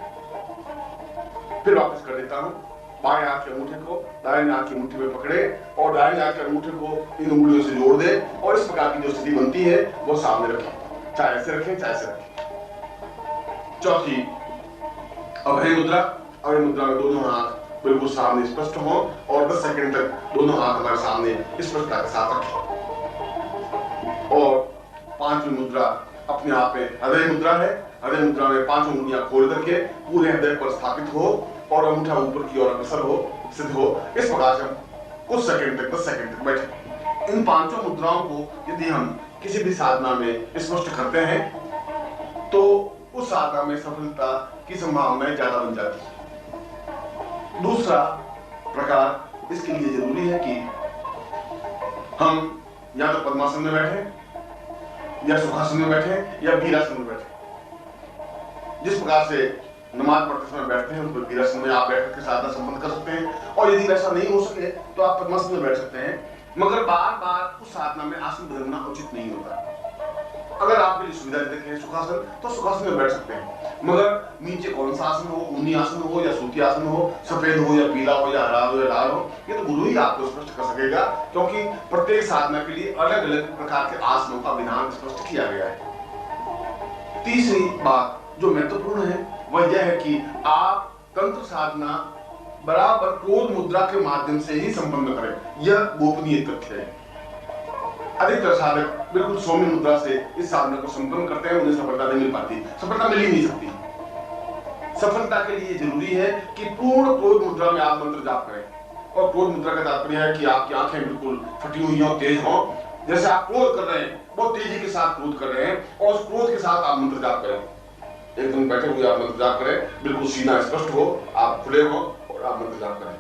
फिर वापस कर देता हूं। बाएं हाथ के अंगूठे को दाहिने हाथ की मुट्ठी में पकड़े और दाहिने हाथ के अंगूठे को इन उंगलियों से जोड़ दें और इस प्रकार की जो स्थिति बनती है वो सामने रखें, चाहे ऐसे रखें चाहे ऐसे रखें। चौथी अभय मुद्रा। अभय मुद्रा में दोनों हाथ बिल्कुल सामने स्पष्ट हो और 10 सेकंड तक दोनों हाथ हमारे सामने स्पष्टता के साथ रखें। और पांचवी मुद्रा अपने आप में हृदय मुद्रा है। हृदय मुद्रा में 5 उंगलियां खोल करके पूरे हृदय पर स्थापित हो और अंगूठा ऊपर की ओर अग्रसर हो, सिद्ध हो। इस प्रकार से हम कुछ सेकंड तक 10 सेकंड तक बैठे। इन 5 मुद्राओं को यदि हम किसी भी साधना में स्पष्ट करते हैं तो उस साधना में सफलता की संभावनाएं ज्यादा बन जाती है। दूसरा प्रकार इसके लिए जरूरी है कि हम या तो पद्मासन में बैठे या सुखासन में बैठे या वीरासन में बैठे। जिस प्रकार से नमाज पढ़ते समय बैठते हैं उस वीरासन में आप बैठ कर साधना संपन्न कर सकते हैं और यदि वैसा नहीं हो सके तो आप पद्मासन में बैठ सकते हैं, मगर बार बार उस साधना में आसन बदलना उचित नहीं होता। अगर आपके लिए सुविधा देते हैं सुखासन तो सुखासन में बैठ सकते हैं, मगर नीचे कौन सा आसन हो, ऊनी आसन हो या सूती आसन हो, सफेद हो या पीला हो या हरा हो या लाल हो, ये तो गुरु ही आपको स्पष्ट कर सकेगा, क्योंकि प्रत्येक साधना के लिए अलग अलग प्रकार के आसनों का विधान स्पष्ट किया गया है। तीसरी बात जो महत्वपूर्ण है वह यह है कि आप तंत्र साधना बराबर क्रोध मुद्रा के माध्यम से ही संपन्न करें। यह गोपनीय तथ्य है। अधिकतर साधक बिल्कुल सौम्य मुद्रा से इस साधना को संपन्न करते हैं, उन्हें सफलता नहीं मिल पाती, सफलता मिल ही नहीं सकती। सफलता के लिए जरूरी है कि पूर्ण क्रोध मुद्रा में आप मंत्र जाप करें। और क्रोध मुद्रा का तात्पर्य है कि आपकी आंखें बिल्कुल फटी हुई हो, तेज हो, जैसे आप क्रोध कर रहे हैं, बहुत तेजी के साथ क्रोध कर रहे हैं और उस क्रोध के साथ आप मंत्र जाप करें। एकदम बैठे हुए आप मंत्र जाप करें, बिल्कुल सीना स्पष्ट हो, आप खुले हो और आप मंत्र जाप करें।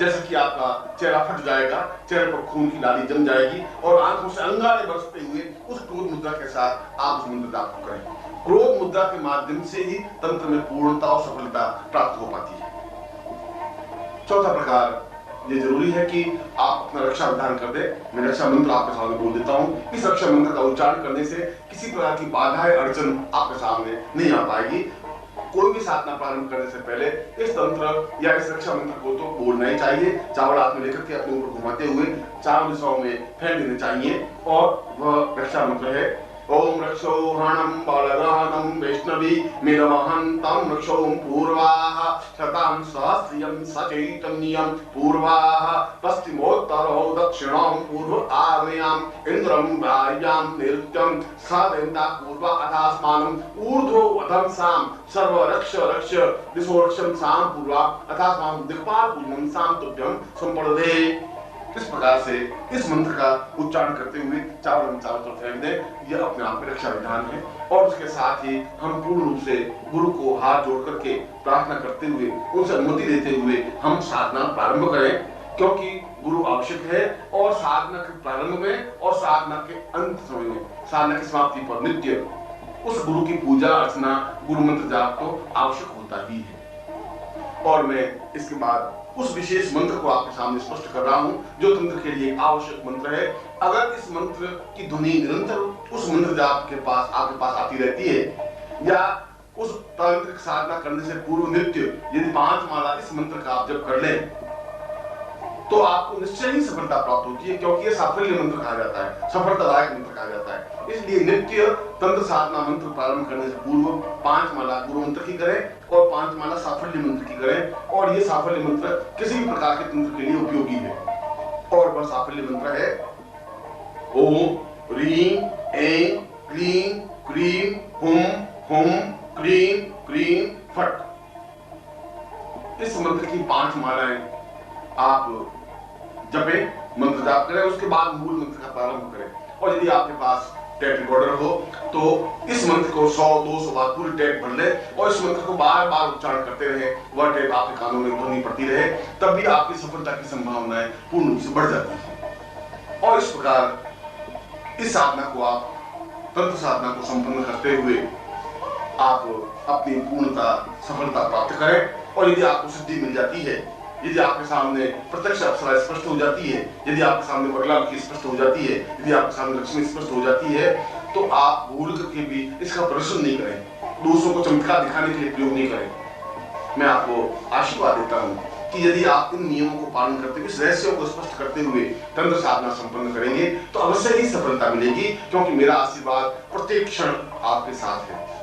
जैसे कि आपका चेहरा फट जाएगा, चेहरे पर खून की लाली जम जाएगी और आंखों से अंगारे बरसते हुए उस क्रोध मुद्रा के साथ आप उस मंत्र जाप को करें। क्रोध मुद्रा के माध्यम से ही तंत्र में पूर्णता और सफलता प्राप्त हो पाती है। चौथा प्रकार ये जरूरी है कि आप अपना रक्षा विधान कर दे। मैं रक्षा मंत्र आपके सामने बोल देता हूँ। इस रक्षा मंत्र का उच्चारण करने से किसी प्रकार की बाधाएं अड़चन आपके सामने नहीं आ पाएगी। कोई भी साधना प्रारंभ करने से पहले इस तंत्र या इस रक्षा मंत्र को तो बोलना ही चाहिए। चावल हाथ में लेकर के अपने ऊपर घुमाते हुए चारों दिशाओं में फेंक देने चाहिए और वह रक्षा मंत्र है ओम रक्षोहणं बलदानं वैष्णवी मिदमहन्तं रक्षों पूर्वाः शतं सहस्रियं सचैतन्यं पूर्वाः पश्चिमोत्तरो दक्षिणां पूर्व आग्नेयाम् इन्द्रं वायुयां नैऋत्यं सदेन्दा पूर्व अथास्मानं ऊर्ध्व अधंसां सर्व रक्ष रक्ष दिशो रक्षं सां पूर्वा अथास्मानं दिक्पाल पूर्णं सां तुभ्यं संपदे। इस प्रकार से इस मंत्र का उच्चारण करते हुए चारों तरफ फेंक दें। यह अपने आप में रक्षा विधान है और उसके साथ ही हम पूर्ण रूप से गुरु को हाथ जोड़ करके प्रार्थना करते हुए उनसे अनुमति देते हुए हम साधना प्रारंभ करें, क्योंकि गुरु आवश्यक है और साधना के प्रारंभ में और साधना के अंत समय में, साधना की समाप्ति पर नित्य उस गुरु की पूजा अर्चना गुरु मंत्र जाप तो आवश्यक होता ही है। और मैं इसके बाद उस विशेष मंत्र को आपके सामने स्पष्ट कर रहा हूं जो तंत्र के लिए आवश्यक मंत्र है। अगर इस मंत्र की ध्वनि निरंतर उस मंत्र जाप के पास आपके पास आती रहती है या उस तांत्रिक साधना करने से पूर्व नित्य यदि 5 माला इस मंत्र का आप जब कर लें तो आपको निश्चय ही सफलता प्राप्त होती है, क्योंकि यह साफल्य मंत्र कहा जाता है, सफलतादायक मंत्र कहा जाता है। इसलिए नित्य तंत्र साधना मंत्र प्रारंभ करने से पूर्व 5 माला गुरु मंत्र की करें और 5 माला साफल्य मंत्र की करें। और ये साफल्य मंत्र किसी भी प्रकार के तंत्र के लिए उपयोगी है। और वह साफल्य मंत्र है ओम ह्रीं ऐं क्लीं क्रीं हुम हुम क्रीं क्रीं फट। इस मंत्र की 5 मालाएं आप जपें, मंत्र जाप करें, उसके बाद मूल मंत्र का प्रारंभ करें। और यदि आपके पास टेप रिकॉर्डर हो तो इस मंत्र को 100-200 बार पूरी टेप भर ले और इस मंत्र को बार बार उच्चारण करते रहे, वह टेप आपके कानों में ध्वनि पड़ती रहे, तब भी आपकी सफलता की संभावनाएं पूर्ण रूप से बढ़ जाती है। और इस प्रकार इस साधना को आप तंत्र साधना को संपन्न करते हुए आप अपनी पूर्णता सफलता प्राप्त करें। और यदि आपको सिद्धि मिल जाती है, यदि आपके सामने प्रत्यक्ष अप्सरा स्पष्ट हो जाती है, यदि आपके सामने वरलाभ की स्पष्ट हो जाती है, यदि आपके सामने लक्ष्मी स्पष्ट हो जाती है, तो आप भूल करके भी इसका प्रदर्शन नहीं करें, दूसरों को चमत्कार दिखाने के लिए प्रयोग नहीं करें। मैं आपको आशीर्वाद देता हूं कि यदि आप इन नियमों को पालन करते हुए, इस रहस्यों को स्पष्ट करते हुए तंत्र साधना संपन्न करेंगे तो अवश्य ही सफलता मिलेगी, क्योंकि मेरा आशीर्वाद प्रत्येक क्षण आपके साथ है।